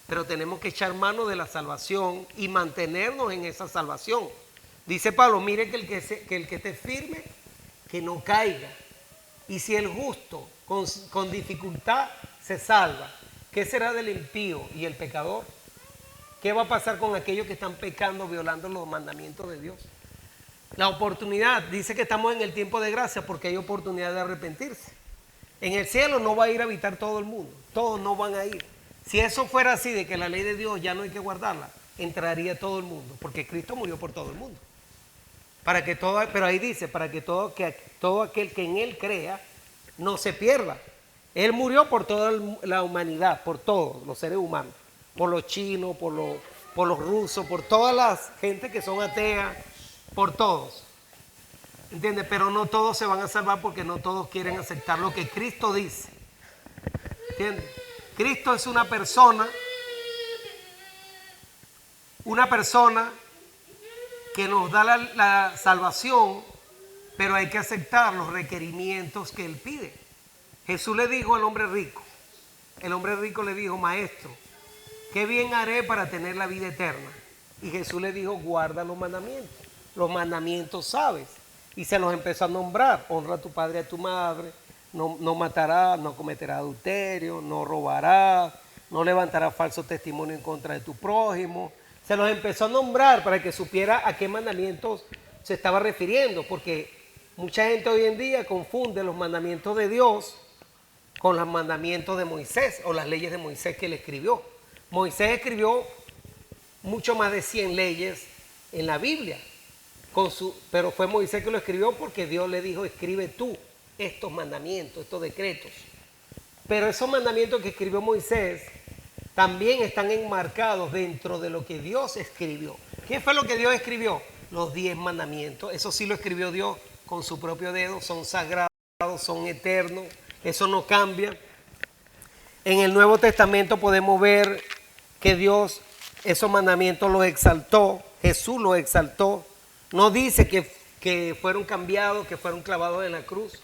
Pero tenemos que echar mano de la salvación y mantenernos en esa salvación. Dice Pablo, mire que el que esté firme, que no caiga. Y si el justo con dificultad se salva, ¿qué será del impío y el pecador? ¿Qué va a pasar con aquellos que están pecando, violando los mandamientos de Dios? La oportunidad, dice que estamos en el tiempo de gracia porque hay oportunidad de arrepentirse. En el cielo no va a ir a habitar todo el mundo, todos no van a ir. Si eso fuera así, de que la ley de Dios ya no hay que guardarla, entraría todo el mundo, porque Cristo murió por todo el mundo. Pero ahí dice, para que todo aquel que en Él crea no se pierda. Él murió por toda la humanidad, por todos los seres humanos, por los chinos, por los rusos, por todas las gente que son ateas, por todos. ¿Entiendes? Pero no todos se van a salvar porque no todos quieren aceptar lo que Cristo dice. ¿Entiendes? Cristo es una persona que nos da la salvación, pero hay que aceptar los requerimientos que Él pide. Jesús le dijo al hombre rico, el hombre rico le dijo, maestro, ¿qué bien haré para tener la vida eterna? Y Jesús le dijo, guarda los mandamientos sabes. Y se los empezó a nombrar, honra a tu padre y a tu madre, no matarás, no cometerás adulterio, no robarás, no levantarás falso testimonio en contra de tu prójimo. Se los empezó a nombrar para que supiera a qué mandamientos se estaba refiriendo, porque mucha gente hoy en día confunde los mandamientos de Dios con los mandamientos de Moisés o las leyes de Moisés que él escribió. Moisés escribió mucho más de 100 leyes en la Biblia. Pero fue Moisés que lo escribió porque Dios le dijo, escribe tú estos mandamientos, estos decretos. Pero esos mandamientos que escribió Moisés también están enmarcados dentro de lo que Dios escribió. ¿Qué fue lo que Dios escribió? Los 10 mandamientos. Eso sí lo escribió Dios con su propio dedo. Son sagrados, son eternos. Eso no cambia. En el Nuevo Testamento podemos ver que Dios esos mandamientos los exaltó. Jesús los exaltó. No dice que fueron cambiados, que fueron clavados en la cruz.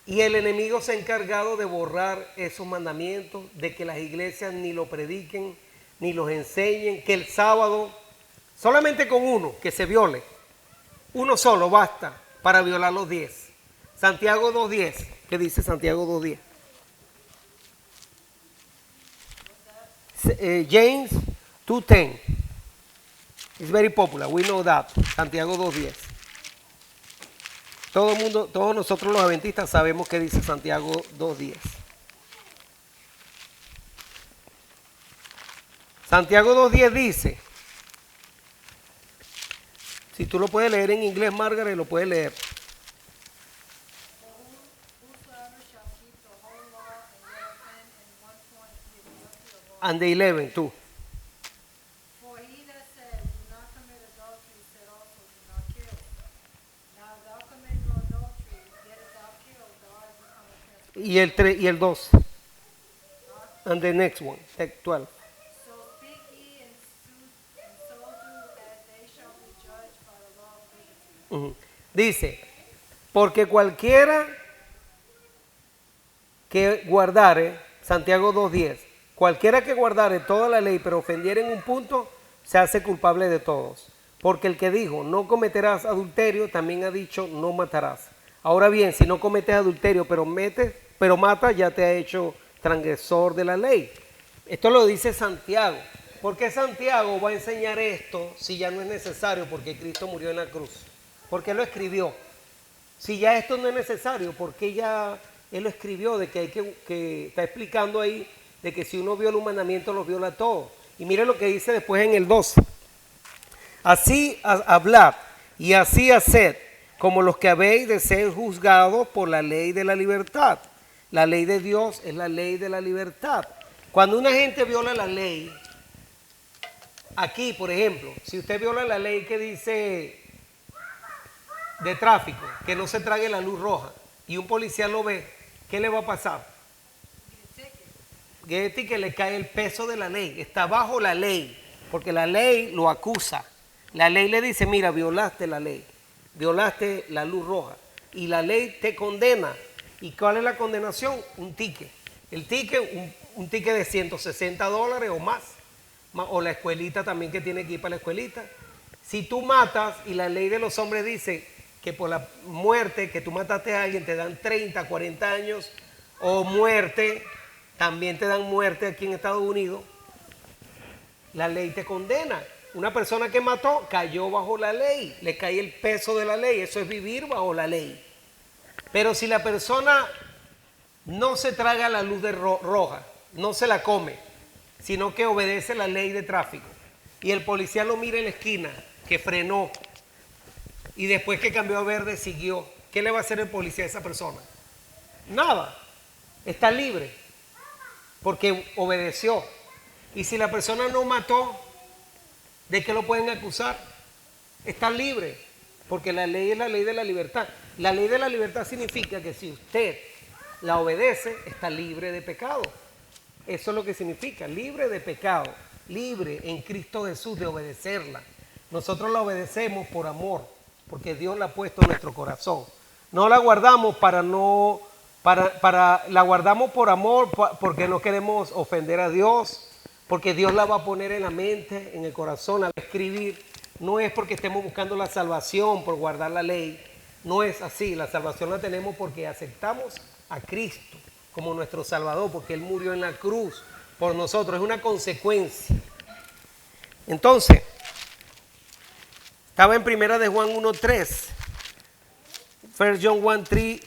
Y el enemigo se ha encargado de borrar esos mandamientos, de que las iglesias ni lo prediquen, ni los enseñen, que el sábado, solamente con uno que se viole, uno solo basta para violar los 10. Santiago 2.10, ¿qué dice Santiago 2.10? James 2.10. It's very popular, we know that. Santiago 2.10. Todo el mundo, todos nosotros los adventistas sabemos qué dice Santiago 2.10. Santiago 2.10 dice, si tú lo puedes leer en inglés, Margaret, lo puedes leer. And the 11, tú. Y el 2. And the next one, 12. Dice, porque cualquiera que guardare, Santiago 2.10, cualquiera que guardare toda la ley pero ofendiera en un punto, se hace culpable de todos. Porque el que dijo, no cometerás adulterio, también ha dicho, no matarás. Ahora bien, si no cometes adulterio, pero matas, ya te ha hecho transgresor de la ley. Esto lo dice Santiago. ¿Por qué Santiago va a enseñar esto si ya no es necesario? Porque Cristo murió en la cruz. ¿Por qué lo escribió? Si ya esto no es necesario, ¿por qué ya él lo escribió? De que hay que está explicando ahí de que si uno viola un mandamiento, los viola todos. Y mire lo que dice después en el 12. Así hablad y así haced, como los que habéis de ser juzgados por la ley de la libertad. La ley de Dios es la ley de la libertad. Cuando una gente viola la ley, aquí por ejemplo, si usted viola la ley que dice de tráfico, que no se trague la luz roja, y un policía lo ve, ¿qué le va a pasar? Que le cae el peso de la ley, está bajo la ley, porque la ley lo acusa. La ley le dice, mira, violaste la ley, violaste la luz roja, y la ley te condena. ¿Y cuál es la condenación? Un ticket. El ticket, un ticket de $160 o más, o la escuelita también que tiene que ir para la escuelita. Si tú matas, y la ley de los hombres dice que por la muerte, que tú mataste a alguien, te dan 30, 40 años, o muerte, también te dan muerte aquí en Estados Unidos, la ley te condena. Una persona que mató cayó bajo la ley, le cae el peso de la ley, eso es vivir bajo la ley. Pero si la persona no se traga la luz roja, no se la come, sino que obedece la ley de tráfico, y el policía lo mira en la esquina, que frenó, y después que cambió a verde siguió, ¿qué le va a hacer el policía a esa persona? Nada, está libre, porque obedeció. Y si la persona no mató, ¿de qué lo pueden acusar? Está libre, porque la ley es la ley de la libertad. La ley de la libertad significa que si usted la obedece, está libre de pecado. Eso es lo que significa, libre de pecado, libre en Cristo Jesús de obedecerla. Nosotros la obedecemos por amor, porque Dios la ha puesto en nuestro corazón. No la guardamos la guardamos por amor, porque no queremos ofender a Dios, porque Dios la va a poner en la mente, en el corazón, la va a escribir. No es porque estemos buscando la salvación por guardar la ley. No es así. La salvación la tenemos porque aceptamos a Cristo como nuestro Salvador, porque Él murió en la cruz por nosotros. Es una consecuencia. Entonces, estaba en primera de Juan 1.3. 1 John 1.3.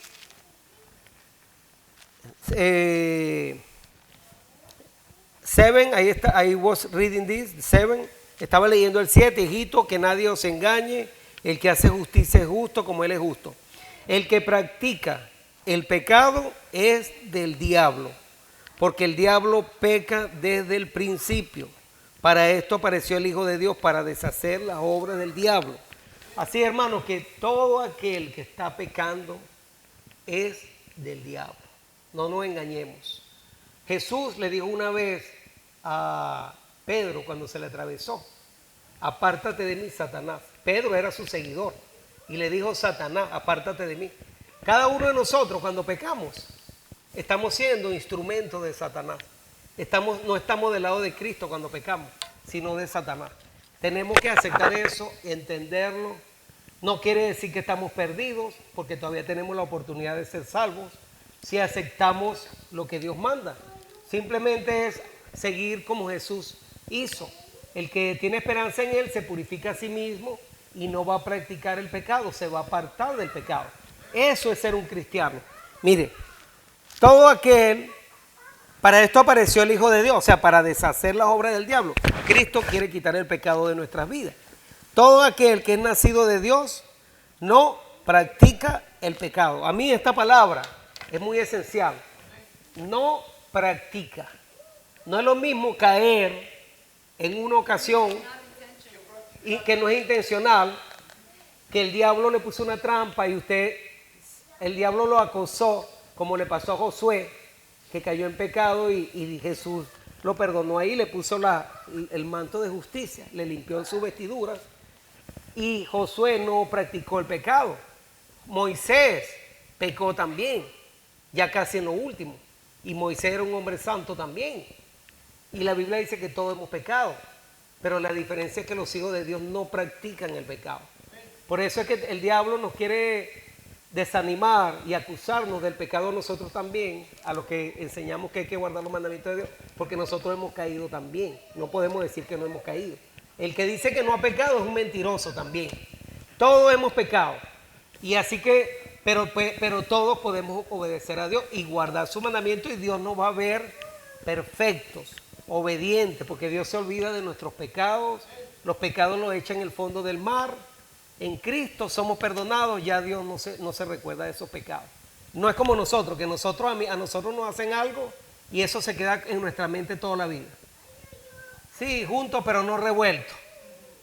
7, ahí está, I was reading this, 7, estaba leyendo el 7, hijito, que nadie os engañe, el que hace justicia es justo como él es justo. El que practica el pecado es del diablo, porque el diablo peca desde el principio. Para esto apareció el Hijo de Dios, para deshacer las obras del diablo. Así, hermanos, que todo aquel que está pecando es del diablo. No nos engañemos. Jesús le dijo una vez a Pedro cuando se le atravesó: apártate de mí, Satanás. Pedro era su seguidor y le dijo: Satanás, apártate de mí. Cada uno de nosotros cuando pecamos estamos siendo instrumentos de Satanás. No estamos del lado de Cristo cuando pecamos, sino de Satanás. Tenemos que aceptar eso, entenderlo. No quiere decir que estamos perdidos, porque todavía tenemos la oportunidad de ser salvos si aceptamos lo que Dios manda. Simplemente es seguir como Jesús hizo. El que tiene esperanza en Él se purifica a sí mismo y no va a practicar el pecado, se va a apartar del pecado. Eso es ser un cristiano. Mire, todo aquel, para esto apareció el Hijo de Dios, o sea, para deshacer las obras del diablo. Cristo quiere quitar el pecado de nuestras vidas. Todo aquel que es nacido de Dios no practica el pecado. A mí esta palabra es muy esencial. No practica. No es lo mismo caer en una ocasión y que no es intencional, que el diablo le puso una trampa y el diablo lo acosó, como le pasó a Josué, que cayó en pecado y Jesús lo perdonó ahí, le puso el manto de justicia, le limpió sus vestiduras y Josué no practicó el pecado. Moisés pecó también, ya casi en lo último, y Moisés era un hombre santo también. Y la Biblia dice que todos hemos pecado, pero la diferencia es que los hijos de Dios no practican el pecado. Por eso es que el diablo nos quiere desanimar y acusarnos del pecado nosotros también, a los que enseñamos que hay que guardar los mandamientos de Dios, porque nosotros hemos caído también. No podemos decir que no hemos caído. El que dice que no ha pecado es un mentiroso también. Todos hemos pecado. Y así que, pero todos podemos obedecer a Dios y guardar su mandamiento, y Dios nos va a ver perfectos, obedientes, porque Dios se olvida de nuestros pecados. Los pecados los echa en el fondo del mar. En Cristo somos perdonados, ya Dios no se recuerda de esos pecados. No es como nosotros, que a nosotros nos hacen algo y eso se queda en nuestra mente toda la vida. Sí, juntos pero no revueltos.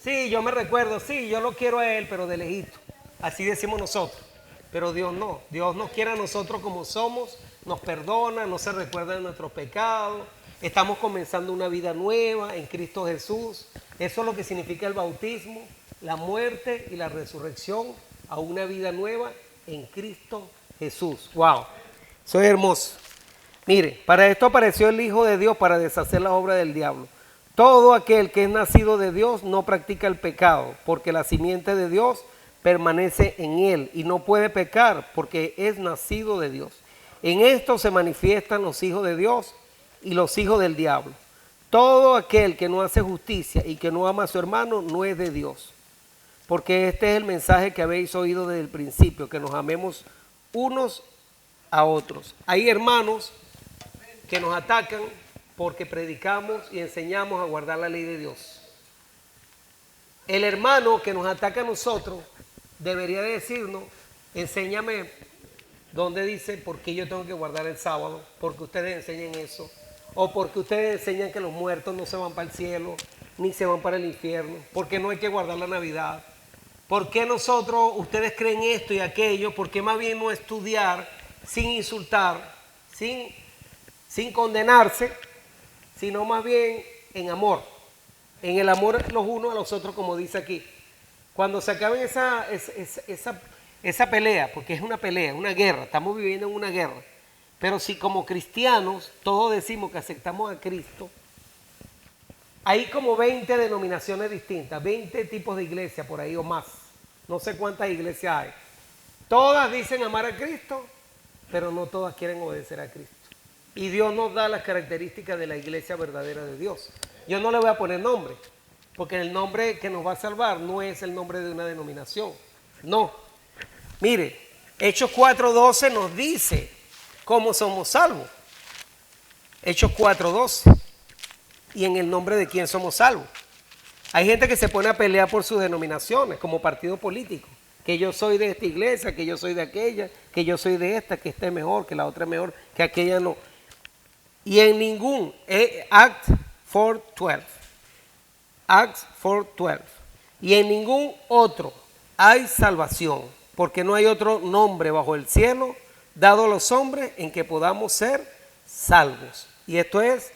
Sí, yo me recuerdo, sí, yo lo quiero a Él, pero de lejito. Así decimos nosotros. Pero Dios no. Dios nos quiere a nosotros como somos, nos perdona, no se recuerda de nuestros pecados. Estamos comenzando una vida nueva en Cristo Jesús. Eso es lo que significa el bautismo, la muerte y la resurrección a una vida nueva en Cristo Jesús. ¡Wow! Eso es hermoso. Mire, para esto apareció el Hijo de Dios, para deshacer la obra del diablo. Todo aquel que es nacido de Dios no practica el pecado, porque la simiente de Dios permanece en él y no puede pecar porque es nacido de Dios. En esto se manifiestan los hijos de Dios y los hijos del diablo. Todo aquel que no hace justicia y que no ama a su hermano no es de Dios. Porque este es el mensaje que habéis oído desde el principio, que nos amemos unos a otros. Hay hermanos que nos atacan porque predicamos y enseñamos a guardar la ley de Dios. El hermano que nos ataca a nosotros debería decirnos: enséñame dónde dice por qué yo tengo que guardar el sábado, porque ustedes enseñan eso, o porque ustedes enseñan que los muertos no se van para el cielo, ni se van para el infierno, porque no hay que guardar la Navidad. ¿Por qué ustedes creen esto y aquello? ¿Por qué más bien no estudiar sin insultar, sin condenarse, sino más bien en amor? En el amor los unos a los otros, como dice aquí. Cuando se acabe esa pelea, porque es una pelea, una guerra, estamos viviendo en una guerra. Pero si como cristianos todos decimos que aceptamos a Cristo, hay como 20 denominaciones distintas, 20 tipos de iglesias por ahí o más. No sé cuántas iglesias hay. Todas dicen amar a Cristo, pero no todas quieren obedecer a Cristo. Y Dios nos da las características de la iglesia verdadera de Dios. Yo no le voy a poner nombre, porque el nombre que nos va a salvar no es el nombre de una denominación. No. Mire, Hechos 4:12 nos dice cómo somos salvos. Hechos 4:12. y en el nombre de quién somos salvos. Hay gente que se pone a pelear por sus denominaciones como partido político, que yo soy de esta iglesia, que yo soy de aquella, que yo soy de esta, que esta es mejor, que la otra es mejor, que aquella no. Y en ningún, Acts 4:12, Acts 4:12, y en ningún otro hay salvación, porque no hay otro nombre bajo el cielo dado a los hombres en que podamos ser salvos. Y esto es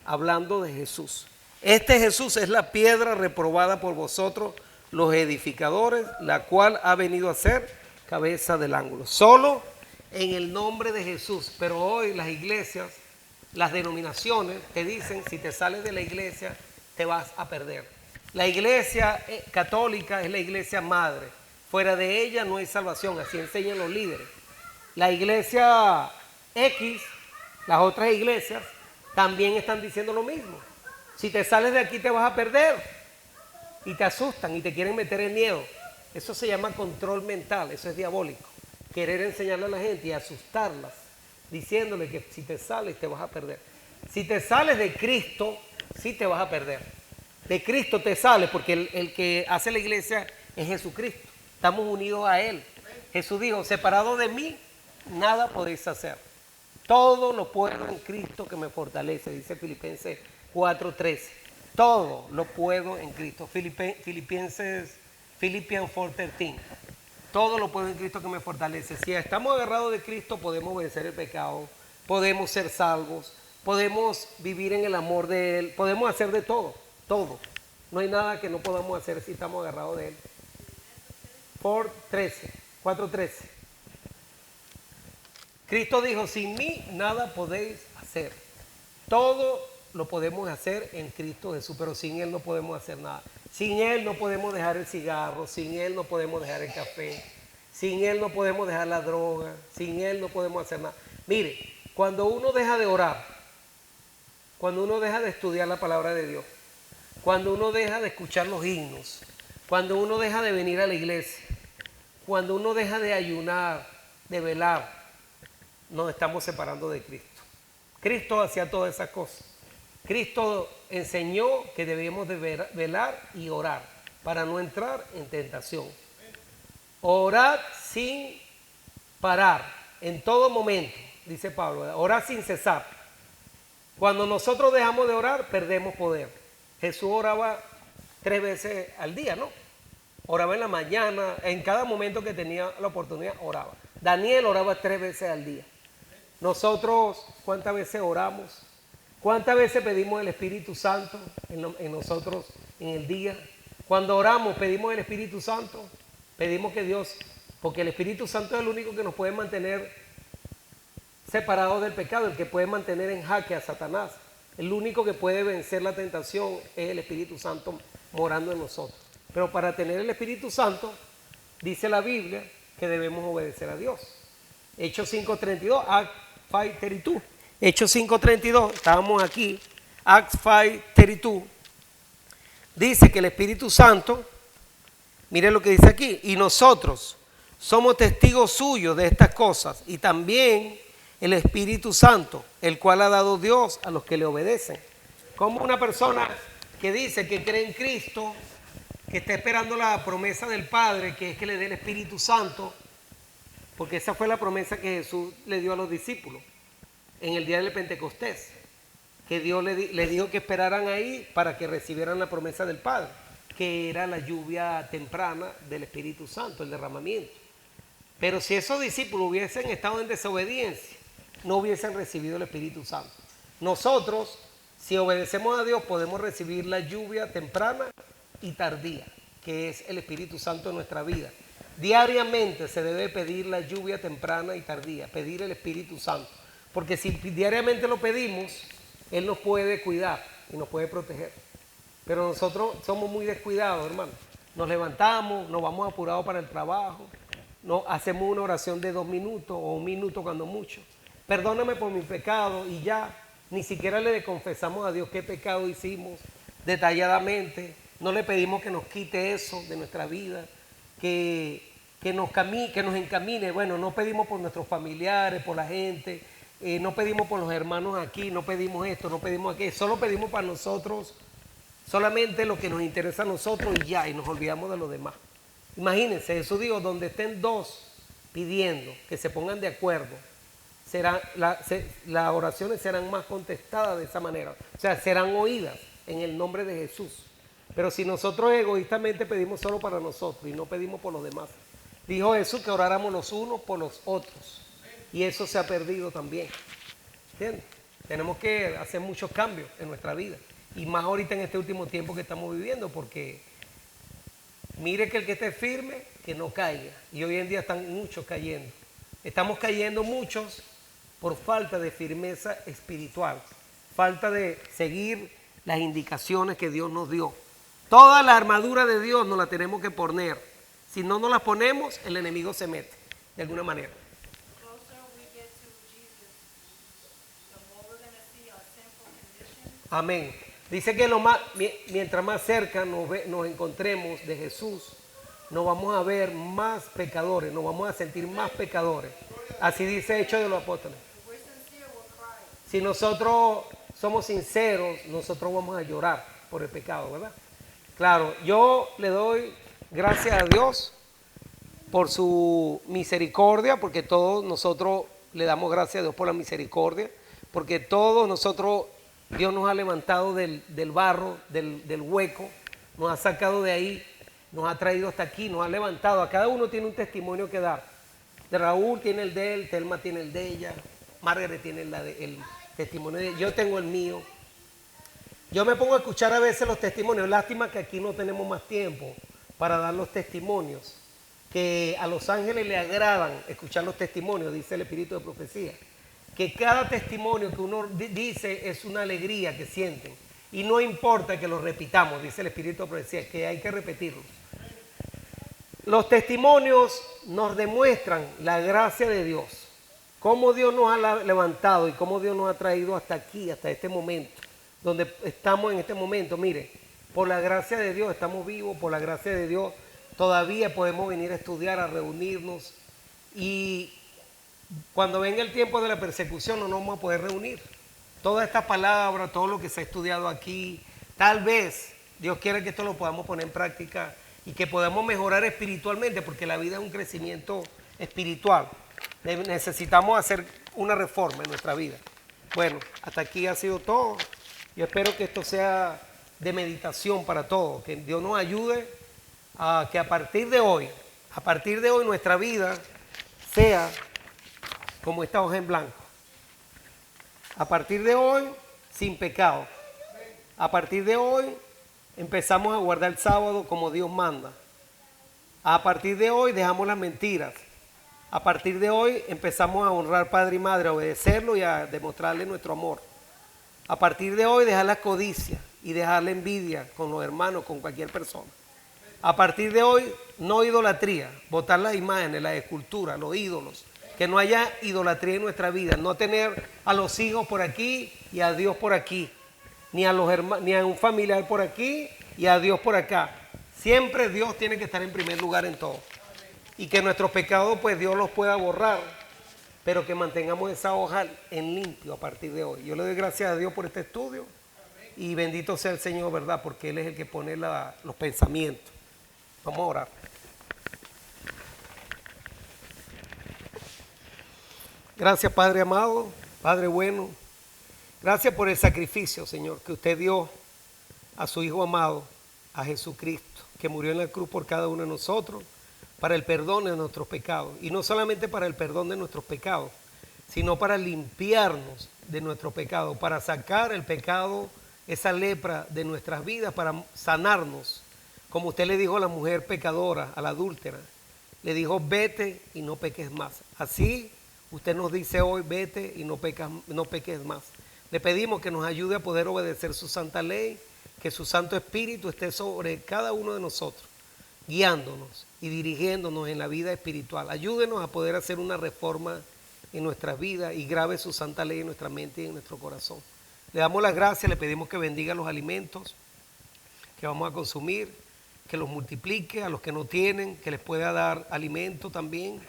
hablando de Jesús. Este Jesús es la piedra reprobada por vosotros los edificadores, la cual ha venido a ser cabeza del ángulo. Solo en el nombre de Jesús. Pero hoy las iglesias, las denominaciones te dicen, si te sales de la iglesia te vas a perder. La iglesia católica es la iglesia madre. Fuera de ella no hay salvación, así enseñan los líderes. La iglesia X, las otras iglesias, también están diciendo lo mismo. Si te sales de aquí te vas a perder. Y te asustan y te quieren meter en miedo. Eso se llama control mental, eso es diabólico. Querer enseñarle a la gente y asustarlas, diciéndole que si te sales te vas a perder. Si te sales de Cristo, sí te vas a perder. De Cristo te sales porque el que hace la iglesia es Jesucristo. Estamos unidos a Él. Jesús dijo, separado de mí, nada podéis hacer. Todo lo puedo en Cristo que me fortalece, dice Filipenses 4:13. Todo lo puedo en Cristo. Philippians 4:13. Todo lo puedo en Cristo que me fortalece. Si estamos agarrados de Cristo, podemos vencer el pecado, podemos ser salvos, podemos vivir en el amor de Él, podemos hacer de todo, todo. No hay nada que no podamos hacer si estamos agarrados de Él. 4:13. Cristo dijo, sin mí nada podéis hacer. Todo lo podemos hacer en Cristo Jesús, pero sin Él no podemos hacer nada. Sin Él no podemos dejar el cigarro, sin Él no podemos dejar el café, sin Él no podemos dejar la droga, sin Él no podemos hacer nada. Mire, cuando uno deja de orar, cuando uno deja de estudiar la palabra de Dios, cuando uno deja de escuchar los himnos, cuando uno deja de venir a la iglesia, cuando uno deja de ayunar, de velar, nos estamos separando de Cristo. Cristo hacía todas esas cosas. Cristo enseñó que debemos de velar y orar para no entrar en tentación. Orad sin parar, en todo momento, dice Pablo, orad sin cesar. Cuando nosotros dejamos de orar, perdemos poder. Jesús oraba 3 veces al día, ¿no? Oraba en la mañana, en cada momento que tenía la oportunidad, oraba. Daniel oraba 3 veces al día. Nosotros, ¿cuántas veces oramos? ¿Cuántas veces pedimos el Espíritu Santo en nosotros en el día? Cuando oramos, pedimos el Espíritu Santo, pedimos que Dios, porque el Espíritu Santo es el único que nos puede mantener separados del pecado, el que puede mantener en jaque a Satanás. El único que puede vencer la tentación es el Espíritu Santo morando en nosotros. Pero para tener el Espíritu Santo, dice la Biblia que debemos obedecer a Dios. Hechos 5:32, Acts 5:32. Hechos 5:32, estábamos aquí, Acts 5:32, dice que el Espíritu Santo, mire lo que dice aquí, y nosotros somos testigos suyos de estas cosas, y también el Espíritu Santo, el cual ha dado Dios a los que le obedecen. Como una persona que dice que cree en Cristo, que está esperando la promesa del Padre, que es que le dé el Espíritu Santo, porque esa fue la promesa que Jesús le dio a los discípulos en el día del Pentecostés, que Dios les dijo que esperaran ahí para que recibieran la promesa del Padre, que era la lluvia temprana del Espíritu Santo, el derramamiento. Pero si esos discípulos hubiesen estado en desobediencia, no hubiesen recibido el Espíritu Santo. Nosotros, si obedecemos a Dios, podemos recibir la lluvia temprana y tardía, que es el Espíritu Santo en nuestra vida. Diariamente se debe pedir la lluvia temprana y tardía, pedir el Espíritu Santo. Porque si diariamente lo pedimos, Él nos puede cuidar y nos puede proteger. Pero nosotros somos muy descuidados, hermano. Nos levantamos, nos vamos apurados para el trabajo, hacemos una oración de 2 minutos o 1 minuto cuando mucho. Perdóname por mi pecado y ya. Ni siquiera le confesamos a Dios qué pecado hicimos detalladamente. No le pedimos que nos quite eso de nuestra vida, que nos encamine. Bueno, no pedimos por nuestros familiares, por la gente, no pedimos por los hermanos aquí, no pedimos esto, no pedimos aquello, solo pedimos para nosotros, solamente lo que nos interesa a nosotros y ya, y nos olvidamos de los demás. Imagínense, Jesús dijo, donde estén dos pidiendo, que se pongan de acuerdo, las oraciones serán más contestadas de esa manera, o sea, serán oídas en el nombre de Jesús. Pero si nosotros egoístamente pedimos solo para nosotros y no pedimos por los demás, dijo Jesús que oráramos los unos por los otros, y eso se ha perdido también, ¿entiendes? Tenemos que hacer muchos cambios en nuestra vida, y más ahorita en este último tiempo que estamos viviendo, porque mire que el que esté firme, que no caiga, y hoy en día están muchos cayendo, estamos cayendo muchos por falta de firmeza espiritual, falta de seguir las indicaciones que Dios nos dio. Toda la armadura de Dios nos la tenemos que poner. Si no nos la ponemos, el enemigo se mete, de alguna manera. Amén. Dice que mientras más cerca nos encontremos de Jesús, nos vamos a ver más pecadores, nos vamos a sentir más pecadores. Así dice Hechos de los Apóstoles. Si nosotros somos sinceros, nosotros vamos a llorar por el pecado, ¿verdad? Claro, yo le doy gracias a Dios por su misericordia, porque todos nosotros le damos gracias a Dios por la misericordia, porque todos nosotros, Dios nos ha levantado del barro, del hueco, nos ha sacado de ahí, nos ha traído hasta aquí, nos ha levantado. A cada uno tiene un testimonio que dar. De Raúl tiene el de él, Telma tiene el de ella, Margaret tiene el testimonio de ella, yo tengo el mío. Yo me pongo a escuchar a veces los testimonios. Lástima que aquí no tenemos más tiempo para dar los testimonios, que a los ángeles le agradan escuchar los testimonios, dice el Espíritu de Profecía, que cada testimonio que uno dice es una alegría que sienten, y no importa que lo repitamos, dice el Espíritu de Profecía, que hay que repetirlos. Los testimonios nos demuestran la gracia de Dios, cómo Dios nos ha levantado y cómo Dios nos ha traído hasta aquí, hasta este momento, donde estamos en este momento. Mire, por la gracia de Dios estamos vivos, por la gracia de Dios todavía podemos venir a estudiar, a reunirnos, y cuando venga el tiempo de la persecución no nos vamos a poder reunir. Toda esta palabra, todo lo que se ha estudiado aquí, tal vez Dios quiere que esto lo podamos poner en práctica y que podamos mejorar espiritualmente, porque la vida es un crecimiento espiritual. Necesitamos hacer una reforma en nuestra vida. Bueno, hasta aquí ha sido todo. Yo espero que esto sea de meditación para todos, que Dios nos ayude a que a partir de hoy nuestra vida sea como esta hoja en blanco. A partir de hoy, sin pecado. A partir de hoy, empezamos a guardar el sábado como Dios manda. A partir de hoy, dejamos las mentiras. A partir de hoy, empezamos a honrar padre y madre, a obedecerlo y a demostrarle nuestro amor. A partir de hoy, dejar la codicia y dejar la envidia con los hermanos, con cualquier persona. A partir de hoy, no idolatría, botar las imágenes, las esculturas, los ídolos. Que no haya idolatría en nuestra vida, no tener a los hijos por aquí y a Dios por aquí, ni a un familiar por aquí y a Dios por acá. Siempre Dios tiene que estar en primer lugar en todo. Y que nuestros pecados, pues Dios los pueda borrar, pero que mantengamos esa hoja en limpio a partir de hoy. Yo le doy gracias a Dios por este estudio y bendito sea el Señor, ¿verdad? Porque Él es el que pone los pensamientos. Vamos a orar. Gracias, Padre amado, Padre bueno. Gracias por el sacrificio, Señor, que usted dio a su Hijo amado, a Jesucristo, que murió en la cruz por cada uno de nosotros, para el perdón de nuestros pecados. Y no solamente para el perdón de nuestros pecados, sino para limpiarnos de nuestros pecados, para sacar el pecado, esa lepra de nuestras vidas, para sanarnos. Como usted le dijo a la mujer pecadora, a la adúltera, le dijo, vete y no peques más. Así usted nos dice hoy, vete y no peques más. Le pedimos que nos ayude a poder obedecer su santa ley, que su Santo Espíritu esté sobre cada uno de nosotros, guiándonos y dirigiéndonos en la vida espiritual. Ayúdenos a poder hacer una reforma en nuestras vidas y grabe su santa ley en nuestra mente y en nuestro corazón. Le damos las gracias, le pedimos que bendiga los alimentos que vamos a consumir, que los multiplique a los que no tienen, que les pueda dar alimento también,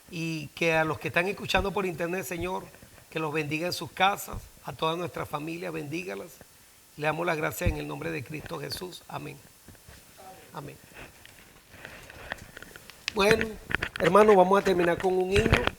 y que a los que están escuchando por internet, Señor, que los bendiga en sus casas, a toda nuestra familia, bendígalas. Le damos las gracias en el nombre de Cristo Jesús. Amén. Amén. Bueno, hermanos, vamos a terminar con un himno.